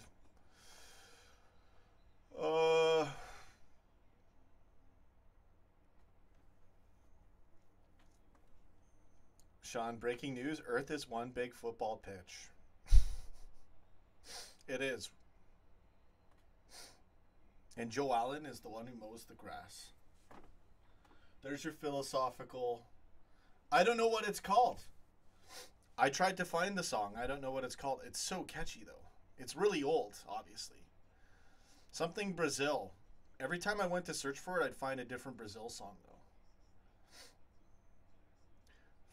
Speaker 1: Sean, breaking news. Earth is one big football pitch. It is. And Joe Allen is the one who mows the grass. There's your philosophical. I don't know what it's called. I tried to find the song. I don't know what it's called. It's so catchy, though. It's really old, obviously. Something Brazil. Every time I went to search for it, I'd find a different Brazil song, though.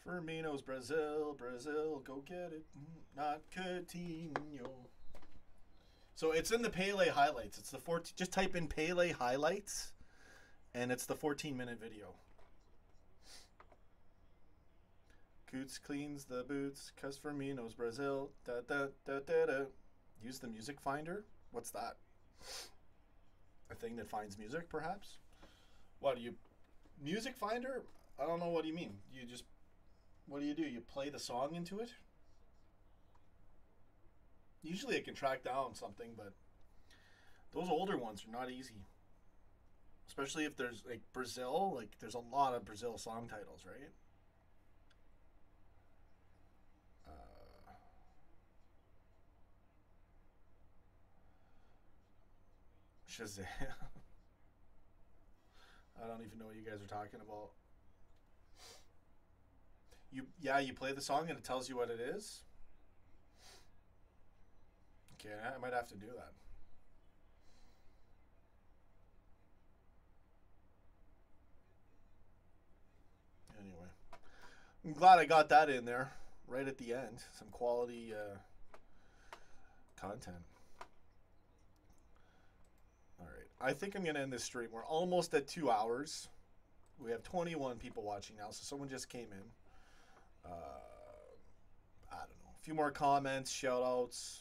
Speaker 1: Firmino's Brazil, Brazil, go get it. Not Coutinho. So it's in the Pele highlights. It's the 14. Just type in Pele highlights. And it's the 14-minute video. Coots cleans the boots, cause Firmino's Brazil. Da, da, da, da, da. Use the music finder? What's that? A thing that finds music, perhaps? What, do you... Music finder? I don't know what you mean. You just... What do? You play the song into it? Usually it can track down something, but... Those older ones are not easy. Especially if there's, like, Brazil. Like, there's a lot of Brazil song titles, right? Shazam. I don't even know what you guys are talking about. You play the song and it tells you what it is? Okay, I might have to do that. Anyway, I'm glad I got that in there right at the end. Some quality content. All right, I think I'm going to end this stream. We're almost at 2 hours. We have 21 people watching now, so someone just came in. I don't know. A few more comments, shout-outs.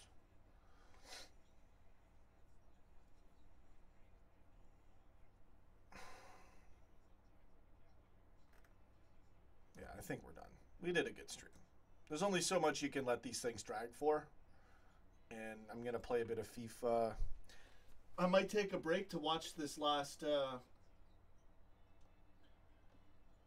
Speaker 1: Yeah, I think we're done. We did a good stream. There's only so much you can let these things drag for. And I'm going to play a bit of FIFA. I might take a break to watch this last...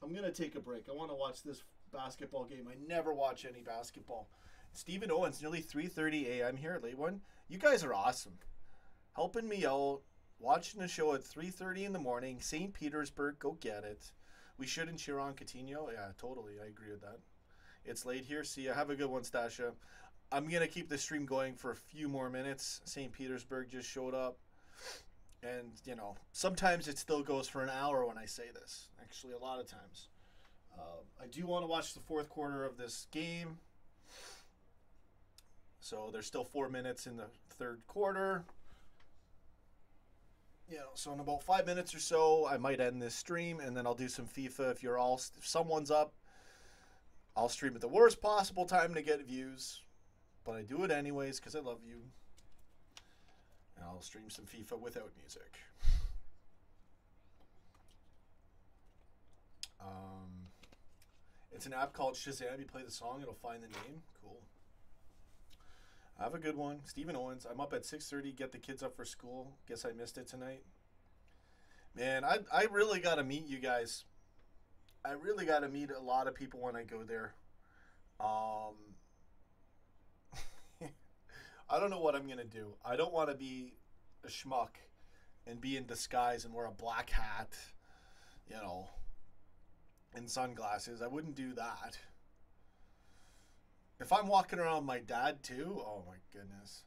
Speaker 1: I'm going to take a break. I want to watch this basketball game. I never watch any basketball. Stephen Owens, nearly 3:30 a.m. here at Late One. You guys are awesome. Helping me out. Watching the show at 3:30 in the morning. St. Petersburg, go get it. We shouldn't cheer on Coutinho. Yeah, totally. I agree with that. It's late here. See ya. Have a good one, Stasha. I'm going to keep the stream going for a few more minutes. St. Petersburg just showed up. And, you know, sometimes it still goes for an hour when I say this. Actually, a lot of times. I do want to watch the fourth quarter of this game. So there's still 4 minutes in the third quarter. You know, so in about 5 minutes or so, I might end this stream, and then I'll do some FIFA. If someone's up, I'll stream at the worst possible time to get views. But I do it anyways because I love you. And I'll stream some FIFA without music. It's an app called Shazam. You play the song, it'll find the name. Cool. Have a good one. Stephen Owens. I'm up at 6:30. Get the kids up for school. Guess I missed it tonight. Man, I really got to meet you guys. I really got to meet a lot of people when I go there. I don't know what I'm going to do. I don't want to be a schmuck and be in disguise and wear a black hat, you know, and sunglasses. I wouldn't do that. If I'm walking around with my dad too, oh my goodness.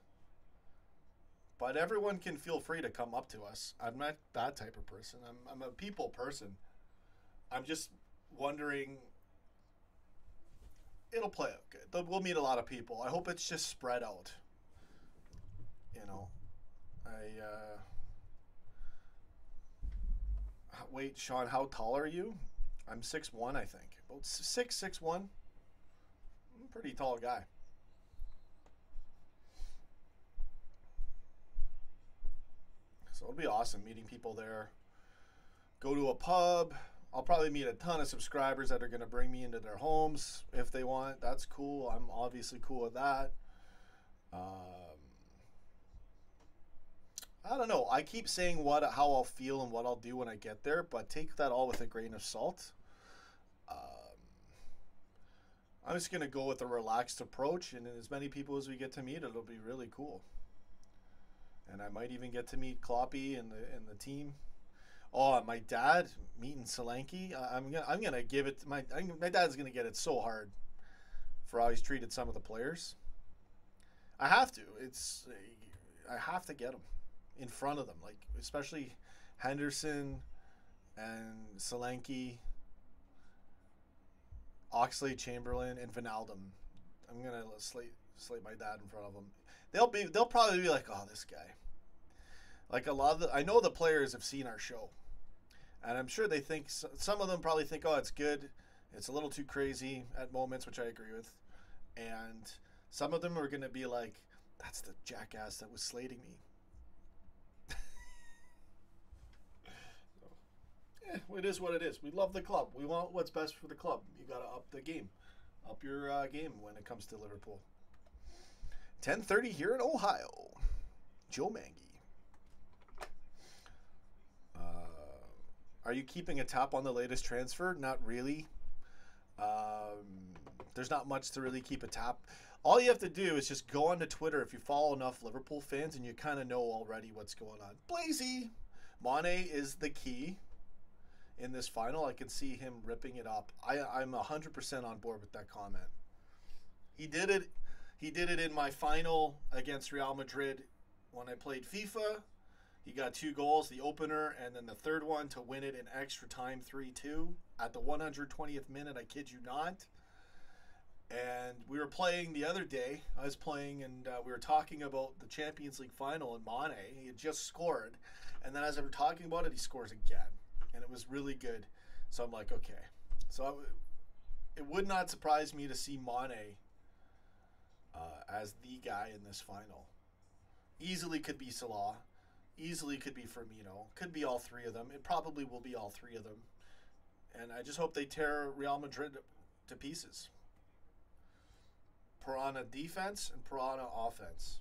Speaker 1: But everyone can feel free to come up to us. I'm not that type of person. I'm a people person. I'm just wondering. It'll play out good. We'll meet a lot of people. I hope it's just spread out. You know, wait, Sean, how tall are you? I'm 6'1", I think. About 6'1". I'm a pretty tall guy. So it'll be awesome meeting people there. Go to a pub. I'll probably meet a ton of subscribers that are going to bring me into their homes if they want. That's cool. I'm obviously cool with that. I don't know. I keep saying how I'll feel and what I'll do when I get there, but take that all with a grain of salt. I'm just going to go with a relaxed approach, and as many people as we get to meet, it'll be really cool. And I might even get to meet Kloppy and the team. Oh, my dad meeting Solanke. I'm gonna give it. My dad's gonna get it so hard for how he's treated some of the players. I have to. I have to get him in front of them, like especially Henderson and Solanke, Oxlade, Chamberlain, and Wijnaldum. I'm gonna slate my dad in front of them. They'll probably be like, oh, this guy. Like a lot of I know the players have seen our show, and I'm sure they think some of them probably think, oh, it's good. It's a little too crazy at moments, which I agree with, and some of them are gonna be like, that's the jackass that was slating me. It is what it is. We love the club. We want what's best for the club. You gotta up the game, up your game when it comes to Liverpool. 10:30 here in Ohio. Joe Mangy. Are you keeping a tab on the latest transfer? Not really. There's not much to really keep a tab. All you have to do is just go onto Twitter if you follow enough Liverpool fans, and you kind of know already what's going on. Blazy. Mane is the key in this final. I can see him ripping it up. I'm 100% on board with that comment. He did it. He did it in my final against Real Madrid when I played FIFA. He got 2 goals, the opener, and then the third one to win it in extra time 3-2 at the 120th minute. I kid you not. And we were playing the other day. I was playing, and we were talking about the Champions League final, and Mane, he had just scored. And then as I was talking about it, he scores again. And it was really good. So I'm like, okay. So it would not surprise me to see Mane as the guy in this final. Easily could be Salah. Easily could be Firmino. Could be all 3 of them. It probably will be all 3 of them. And I just hope they tear Real Madrid to pieces. Piranha defense and Piranha offense.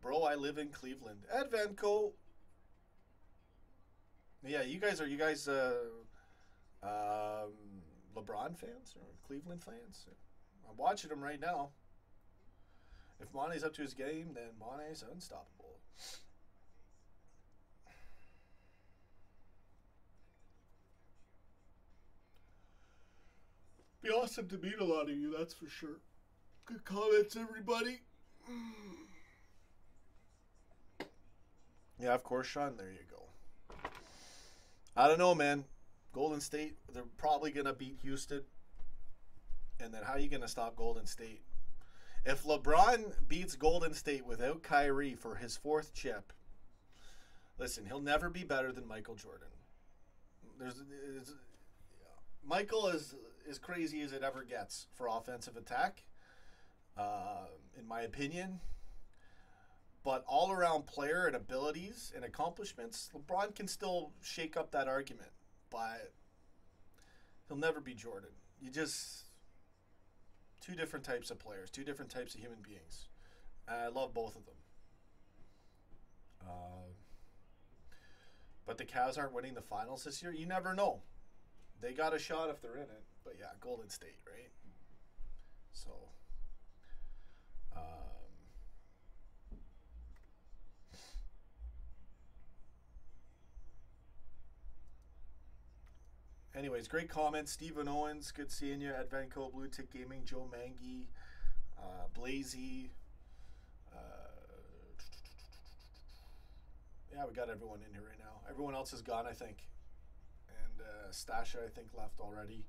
Speaker 1: Bro, I live in Cleveland. Advenco. Yeah, you guys LeBron fans or Cleveland fans? I'm watching them right now. If Mane's up to his game, then Mane's unstoppable. Be awesome to meet a lot of you, that's for sure. Good comments, everybody. Yeah, of course, Sean. There you go. I don't know, man. Golden State, they're probably going to beat Houston. And then how are you going to stop Golden State? If LeBron beats Golden State without Kyrie for his 4th chip, listen, he'll never be better than Michael Jordan. Michael is as crazy as it ever gets for offensive attack, in my opinion. But all-around player and abilities and accomplishments, LeBron can still shake up that argument. But he'll never be Jordan. Two different types of players, 2 different types of human beings. And I love both of them. But the Cavs aren't winning the finals this year. You never know. They got a shot if they're in it. But yeah, Golden State, right? So, Anyways, great comments. Stephen Owens, good seeing you. At Vanco, Blue Tick Gaming, Joe Mangy, Blazy. Yeah, we got everyone in here right now. Everyone else is gone, I think. And Stasha, I think, left already.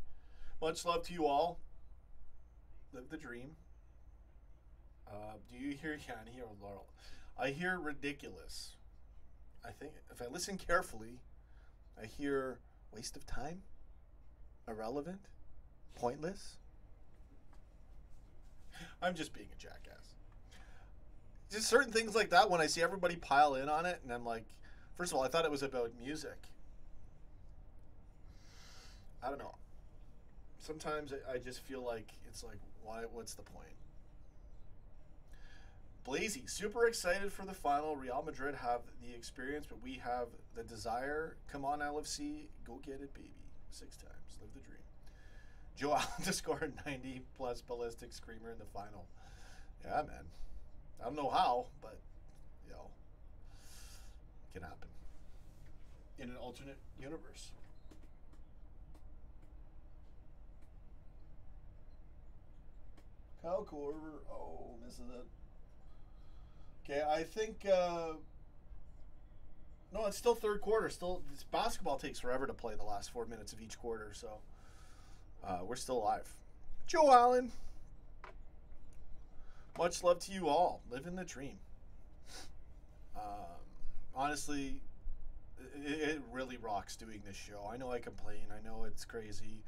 Speaker 1: Much love to you all. Live the dream. Do you hear? Yeah, I hear Laurel. I hear ridiculous. I think if I listen carefully, I hear waste of time, irrelevant, pointless. I'm just being a jackass. Just certain things like that when I see everybody pile in on it, and I'm like, first of all, I thought it was about music. I don't know. Sometimes I just feel like it's like, why? What's the point? Blazy, super excited for the final. Real Madrid have the experience, but we have the desire. Come on, LFC, go get it, baby. 6 times, live the dream. Joe Allen to score a 90-plus ballistic screamer in the final. Yeah, man. I don't know how, but, you know, it can happen. In an alternate universe. Kyle Korver. Oh, misses it. Okay, I think, no, it's still third quarter. Still, this basketball takes forever to play the last 4 minutes of each quarter, so we're still alive. Joe Allen. Much love to you all. Living the dream. Honestly, it really rocks doing this show. I know I complain. I know it's crazy.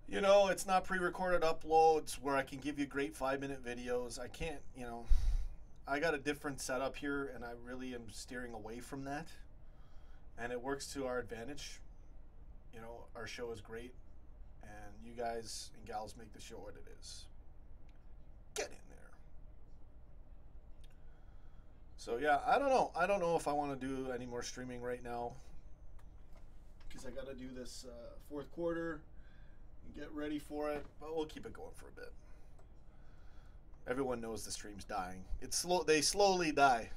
Speaker 1: You know, it's not pre-recorded uploads where I can give you great 5-minute videos. I can't, you know, I got a different setup here, and I really am steering away from that. And it works to our advantage. You know, our show is great, and you guys and gals make the show what it is. Get in there. So yeah, I don't know. I don't know if I want to do any more streaming right now, because I got to do this fourth quarter and get ready for it. But we'll keep it going for a bit. Everyone knows the stream's dying. It's slow. They slowly die.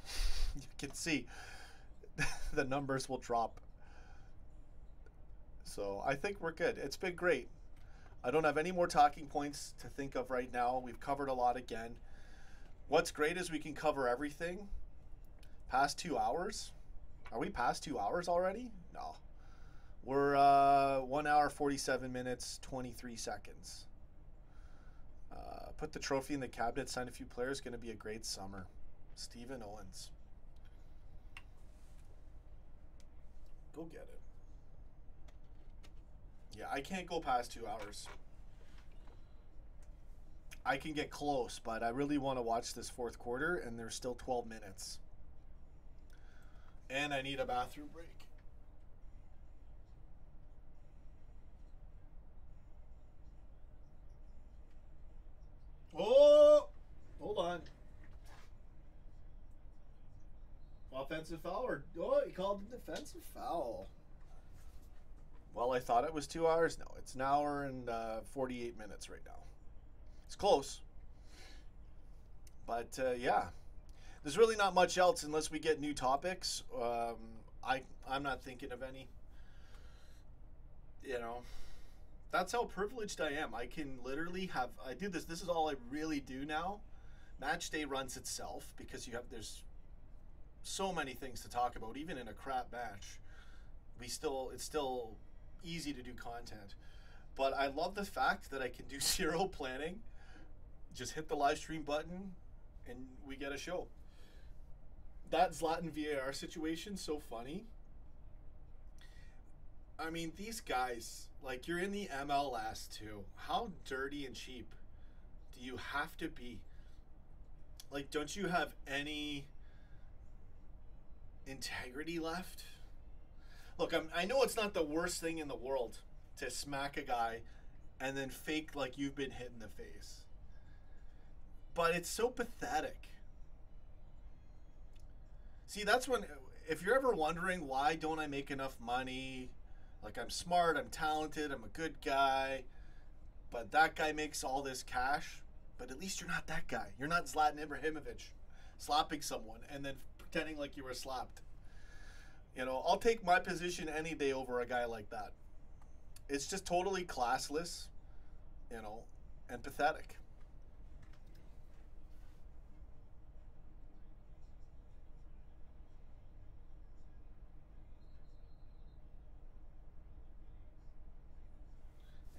Speaker 1: You can see the numbers will drop. So I think we're good. It's been great. I don't have any more talking points to think of right now. We've covered a lot again. What's great is we can cover everything. Past 2 hours? Are we past 2 hours already? No. We're 1 hour, 47 minutes, 23 seconds. Put the trophy in the cabinet, sign a few players. Going to be a great summer. Stephen Owens. Go get it. Yeah, I can't go past 2 hours. I can get close, but I really want to watch this fourth quarter, and there's still 12 minutes. And I need a bathroom break. Oh! Hold on. Offensive foul? Oh, he called a defensive foul. Well, I thought it was 2 hours. No, it's an hour and 48 minutes right now. It's close. But, yeah. There's really not much else unless we get new topics. I'm not thinking of any. You know, that's how privileged I am. I can literally have, I do this. This is all I really do now. Match day runs itself because there's so many things to talk about, even in a crap match. It's still easy to do content. But I love the fact that I can do zero planning. Just hit the live stream button and we get a show. That Zlatan VAR situation, so funny. I mean, these guys, like, you're in the MLS too. How dirty and cheap do you have to be? Like, don't you have any integrity left? Look, I know it's not the worst thing in the world to smack a guy and then fake like you've been hit in the face. But it's so pathetic. See, that's when, if you're ever wondering why don't I make enough money, like I'm smart, I'm talented, I'm a good guy, but that guy makes all this cash, but at least you're not that guy. You're not Zlatan Ibrahimovic slapping someone and then pretending like you were slapped. You know, I'll take my position any day over a guy like that. It's just totally classless, you know, and pathetic.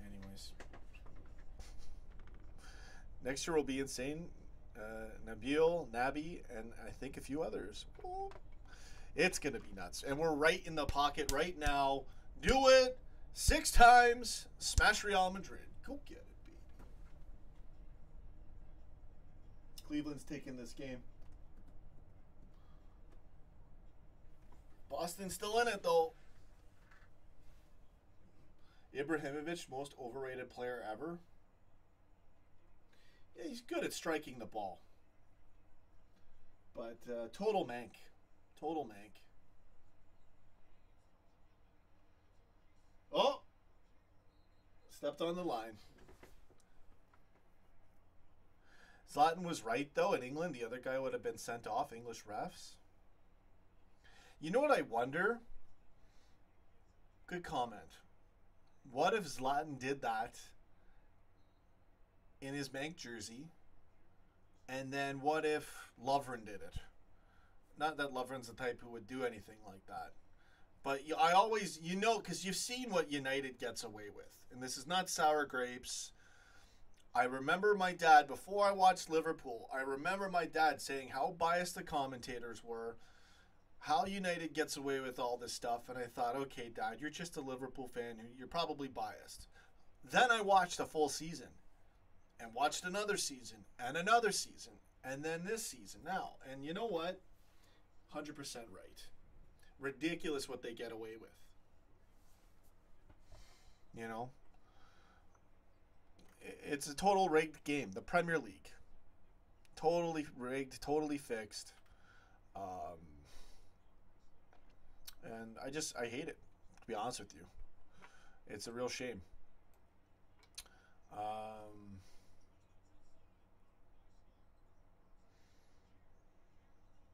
Speaker 1: Anyways, next year will be insane. Nabil, Nabi, and I think a few others. Oh, it's going to be nuts. And we're right in the pocket right now. Do it 6 times. Smash Real Madrid. Go get it, baby. Cleveland's taking this game. Boston's still in it, though. Ibrahimovic, most overrated player ever. Yeah, he's good at striking the ball. But total mank. Total mank. Oh! Stepped on the line. Zlatan was right, though. In England, the other guy would have been sent off. English refs. You know what I wonder? Good comment. What if Zlatan did that in his Mank jersey, and then what if Lovren did it? Not that Lovren's the type who would do anything like that, but I always, you know, because you've seen what United gets away with, and this is not sour grapes. I remember my dad, before I watched Liverpool, I remember my dad saying how biased the commentators were, how United gets away with all this stuff, and I thought, okay, Dad, you're just a Liverpool fan, you're probably biased. Then I watched a full season, and watched another season, and then this season now. And you know what? 100% right. Ridiculous what they get away with. You know? It's a total rigged game. The Premier League. Totally rigged, totally fixed. And I hate it, to be honest with you. It's a real shame.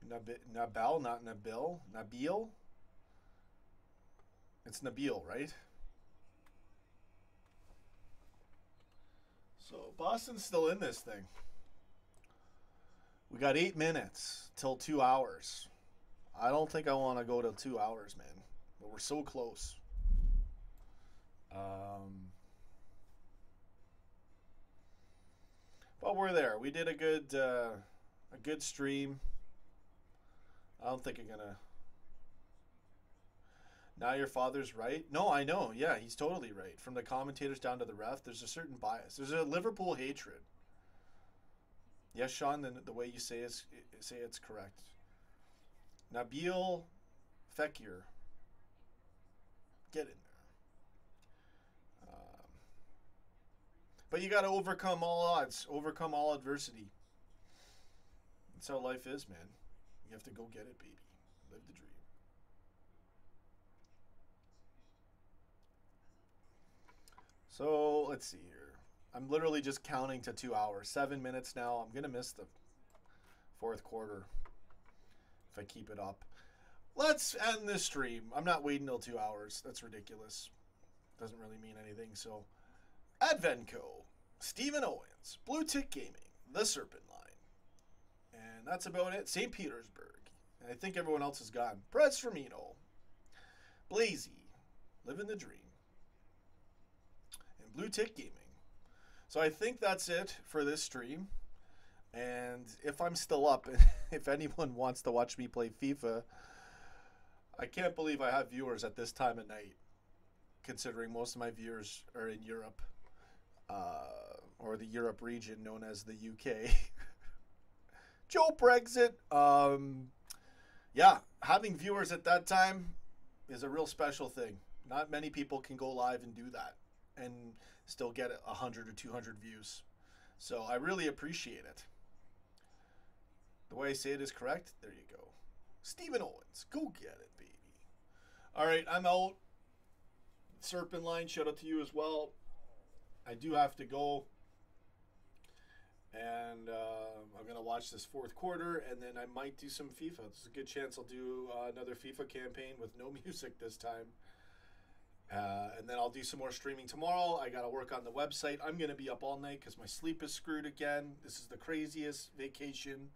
Speaker 1: Nabil, not Nabil. Nabil? It's Nabil, right? So Boston's still in this thing. We got 8 minutes till 2 hours. I don't think I want to go to 2 hours, man. But we're so close. But we're there. We did a good stream. I don't think I'm gonna. Now your father's right. No, I know. Yeah, he's totally right. From the commentators down to the ref, there's a certain bias. There's a Liverpool hatred. Yes, Sean. The way you say it's correct. Nabil Fekir. Get in there. But you got to overcome all odds, overcome all adversity. That's how life is, man. You have to go get it, baby. Live the dream. So, let's see here. I'm literally just counting to 2 hours. 7 minutes now. I'm going to miss the 4th quarter if I keep it up. Let's end this stream. I'm not waiting till 2 hours. That's ridiculous. Doesn't really mean anything. So, Advenco, Stephen Owens, Blue Tick Gaming, The Serpent Line. And that's about it. St. Petersburg. And I think everyone else is gone. Preds Firmino, Blazy, Living the Dream, and Blue Tick Gaming. So I think that's it for this stream. And if I'm still up, if anyone wants to watch me play FIFA, I can't believe I have viewers at this time of night, considering most of my viewers are in Europe, or the Europe region known as the UK. Joe Brexit. Yeah, having viewers at that time is a real special thing. Not many people can go live and do that and still get 100 or 200 views. So I really appreciate it. The way I say it is correct. There you go. Stephen Owens. Go get it, baby. All right, I'm out. Serpent Line, shout out to you as well. I do have to go. And I'm going to watch this 4th quarter, and then I might do some FIFA. There's a good chance I'll do another FIFA campaign with no music this time. And then I'll do some more streaming tomorrow. I got to work on the website. I'm going to be up all night because my sleep is screwed again. This is the craziest vacation.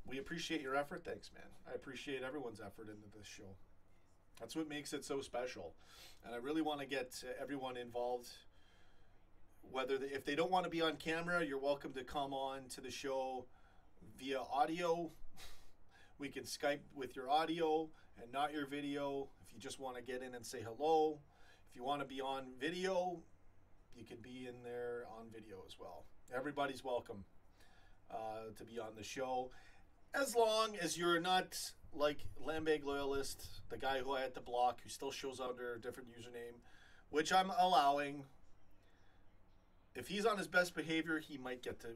Speaker 1: We appreciate your effort. Thanks, man. I appreciate everyone's effort into this show. That's what makes it so special. And I really want to get everyone involved. If they don't want to be on camera, you're welcome to come on to the show via audio. We can Skype with your audio and not your video. If you just want to get in and say hello. If you want to be on video, you can be in there on video as well. Everybody's welcome to be on the show. As long as you're not like Lambeg Loyalist, the guy who I had to block, who still shows under a different username, which I'm allowing. If he's on his best behavior, he might get to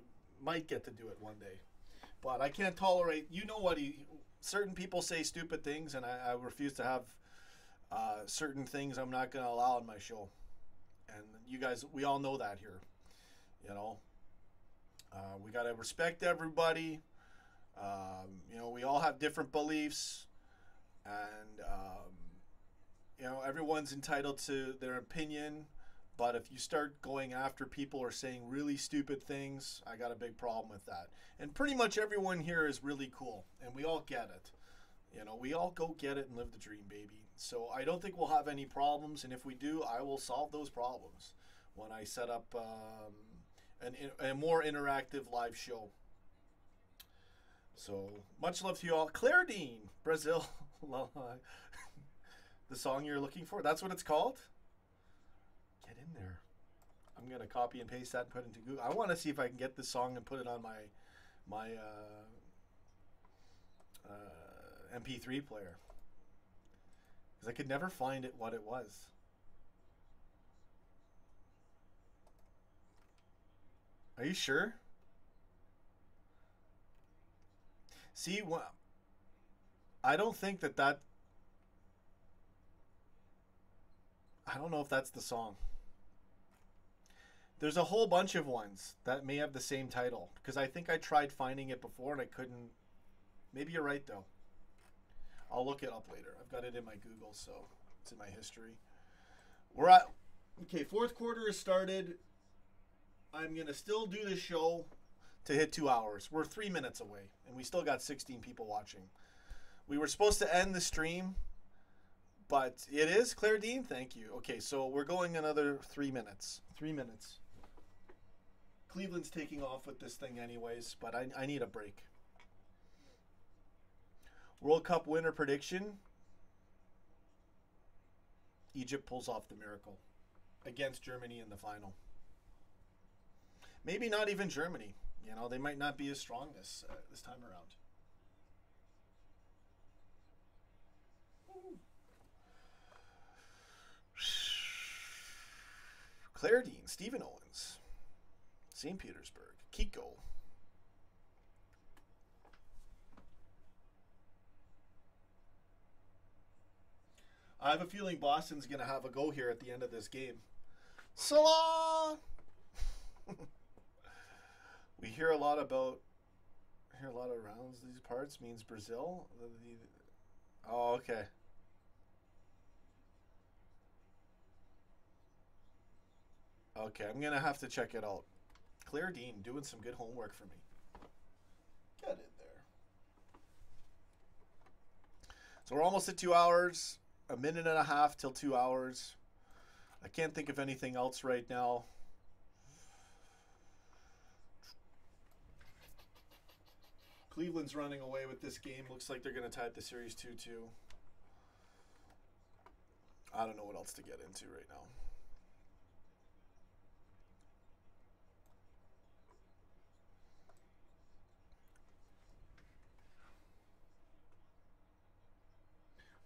Speaker 1: do it one day. But I can't tolerate. You know what? Certain people say stupid things, and I refuse to have certain things I'm not going to allow on my show. And you guys, we all know that here. You know, we got to respect everybody. You know, we all have different beliefs, and you know, everyone's entitled to their opinion. But if you start going after people or saying really stupid things, I got a big problem with that. And pretty much everyone here is really cool, and we all get it. You know, we all go get it and live the dream, baby. So I don't think we'll have any problems, and if we do, I will solve those problems when I set up a more interactive live show. So much love to you all. Claire Brazil. The song you're looking for, that's what it's called? Get in there. I'm going to copy and paste that and put it into Google. I want to see if I can get this song and put it on my MP3 player. Because I could never find it what it was. Are you sure? See, I don't think that I don't know if that's the song. There's a whole bunch of ones that may have the same title, because I think I tried finding it before and I couldn't. Maybe you're right, though. I'll look it up later. I've got it in my Google, so it's in my history. We're at, okay, fourth quarter has started. I'm going to still do the show to hit 2 hours. We're 3 minutes away, and we still got 16 people watching. We were supposed to end the stream, but it is Claire Dean. Thank you. Okay, so we're going another 3 minutes. 3 minutes. Cleveland's taking off with this thing anyways, but I need a break. World Cup winner prediction. Egypt pulls off the miracle against Germany in the final. Maybe not even Germany. You know, they might not be as strong this time around. Claire Dean, Stephen Owens, St. Petersburg, Kiko. I have a feeling Boston's going to have a go here at the end of this game. Salah! We hear a lot about rounds these parts means Brazil. Oh, okay. Okay, I'm gonna have to check it out. Claire Dean doing some good homework for me. Get in there. So we're almost at 2 hours. A minute and a half till 2 hours. I can't think of anything else right now. Cleveland's running away with this game. Looks like they're going to tie up the series 2-2. I don't know what else to get into right now.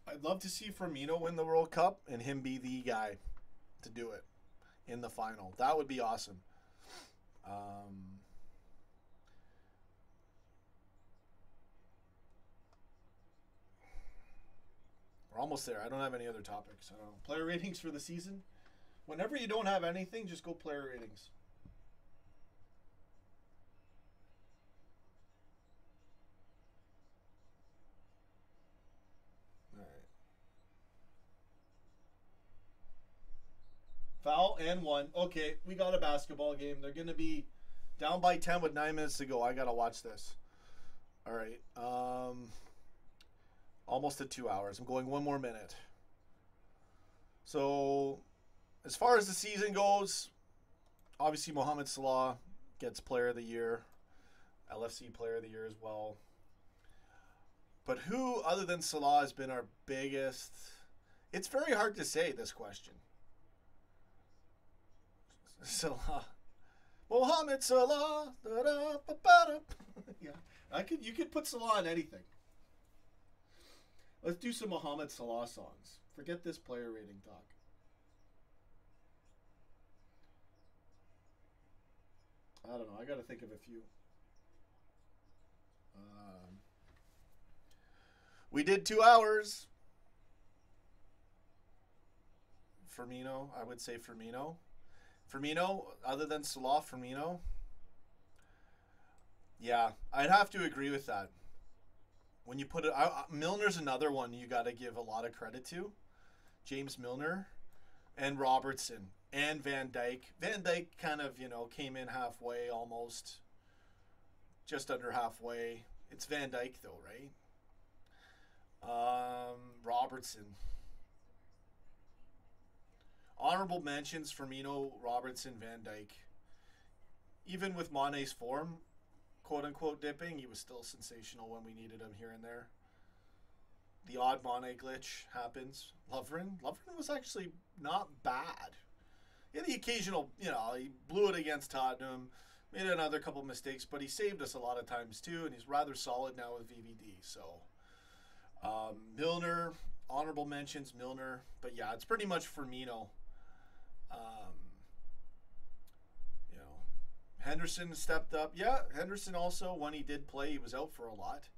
Speaker 1: I'd love to see Firmino win the World Cup and him be the guy to do it in the final. That would be awesome. We're almost there. I don't have any other topics. I don't know. Player ratings for the season. Whenever you don't have anything, just go player ratings. All right. Foul and 1. Okay, we got a basketball game. They're going to be down by 10 with 9 minutes to go. I got to watch this. All right. Almost at 2 hours. I'm going 1 more minute. So, as far as the season goes, obviously Mohamed Salah gets Player of the Year. LFC Player of the Year as well. But who, other than Salah, has been our biggest... It's very hard to say, this question. Salah. Mohamed Salah. Yeah, you could put Salah on anything. Let's do some Mohamed Salah songs. Forget this player rating talk. I don't know. I got to think of a few. We did 2 hours. Firmino. I would say Firmino. Firmino, other than Salah, Firmino. Yeah, I'd have to agree with that. When you put it, Milner's another one you got to give a lot of credit to. James Milner and Robertson and Van Dijk. Van Dijk kind of, came in halfway almost. Just under halfway. It's Van Dijk though, right? Robertson. Honorable mentions, Firmino, Robertson, Van Dijk. Even with Mane's form, quote-unquote dipping, he was still sensational when we needed him here and there. The odd Mane glitch happens. Lovren was actually not bad. He had the occasional, he blew it against Tottenham, made another couple mistakes, but he saved us a lot of times too, and he's rather solid now with VVD. So, Milner, honorable mentions, Milner. But yeah, it's pretty much Firmino. Henderson stepped up. Yeah, Henderson also, when he did play, he was out for a lot.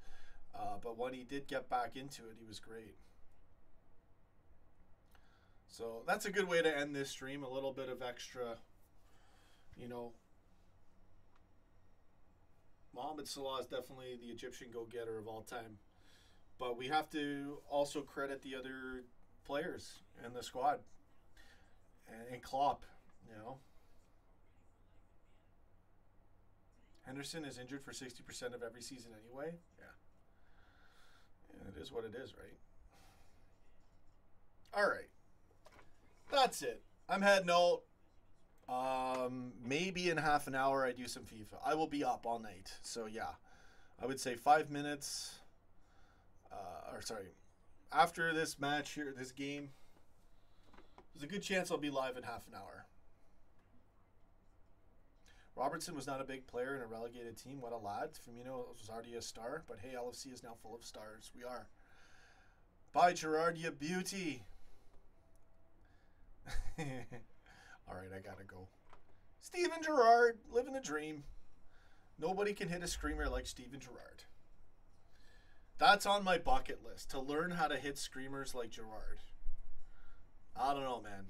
Speaker 1: But when he did get back into it, he was great. So that's a good way to end this stream. A little bit of extra, Mohamed Salah is definitely the Egyptian go-getter of all time. But we have to also credit the other players in the squad. And Klopp, Henderson is injured for 60% of every season anyway. Yeah. It is what it is, right? All right. That's it. I'm heading out. Maybe in half an hour I do some FIFA. I will be up all night. So, yeah. I would say 5 minutes. After this match here, this game, there's a good chance I'll be live in half an hour. Robertson was not a big player in a relegated team. What a lad. Firmino was already a star. But hey, LFC is now full of stars. We are. Bye, Gerard, you beauty. All right, I got to go. Steven Gerrard, living the dream. Nobody can hit a screamer like Steven Gerrard. That's on my bucket list, to learn how to hit screamers like Gerrard. I don't know, man.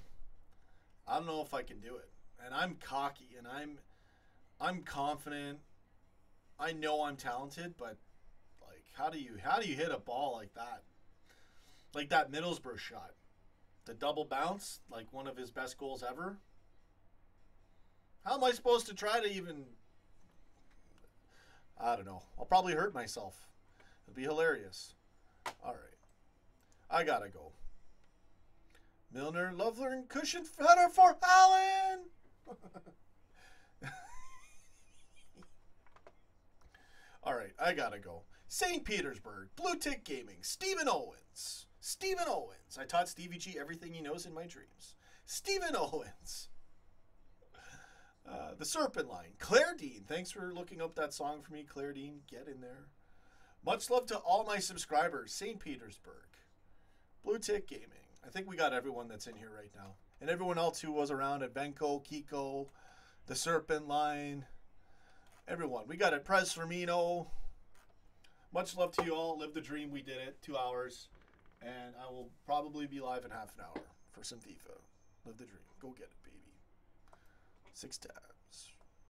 Speaker 1: I don't know if I can do it. And I'm cocky, and I'm confident. I know I'm talented, but like, how do you hit a ball like that? Like that Middlesbrough shot. The double bounce, like one of his best goals ever. How am I supposed to try to even... I don't know. I'll probably hurt myself. It'll be hilarious. All right. I gotta go. Milner, Lovler, and cushion header for Allen! All right, I gotta go. St. Petersburg, Blue Tick Gaming, Stephen Owens. Stephen Owens. I taught Stevie G everything he knows in my dreams. Stephen Owens. The Serpent Line. Claire Dean. Thanks for looking up that song for me, Claire Dean. Get in there. Much love to all my subscribers. St. Petersburg. Blue Tick Gaming. I think we got everyone that's in here right now. And everyone else who was around at Venko, Kiko, The Serpent Line. Everyone. We got it. Prez Firmino. Much love to you all. Live the dream. We did it. 2 hours. And I will probably be live in half an hour for some FIFA. Live the dream. Go get it, baby. 6 tabs.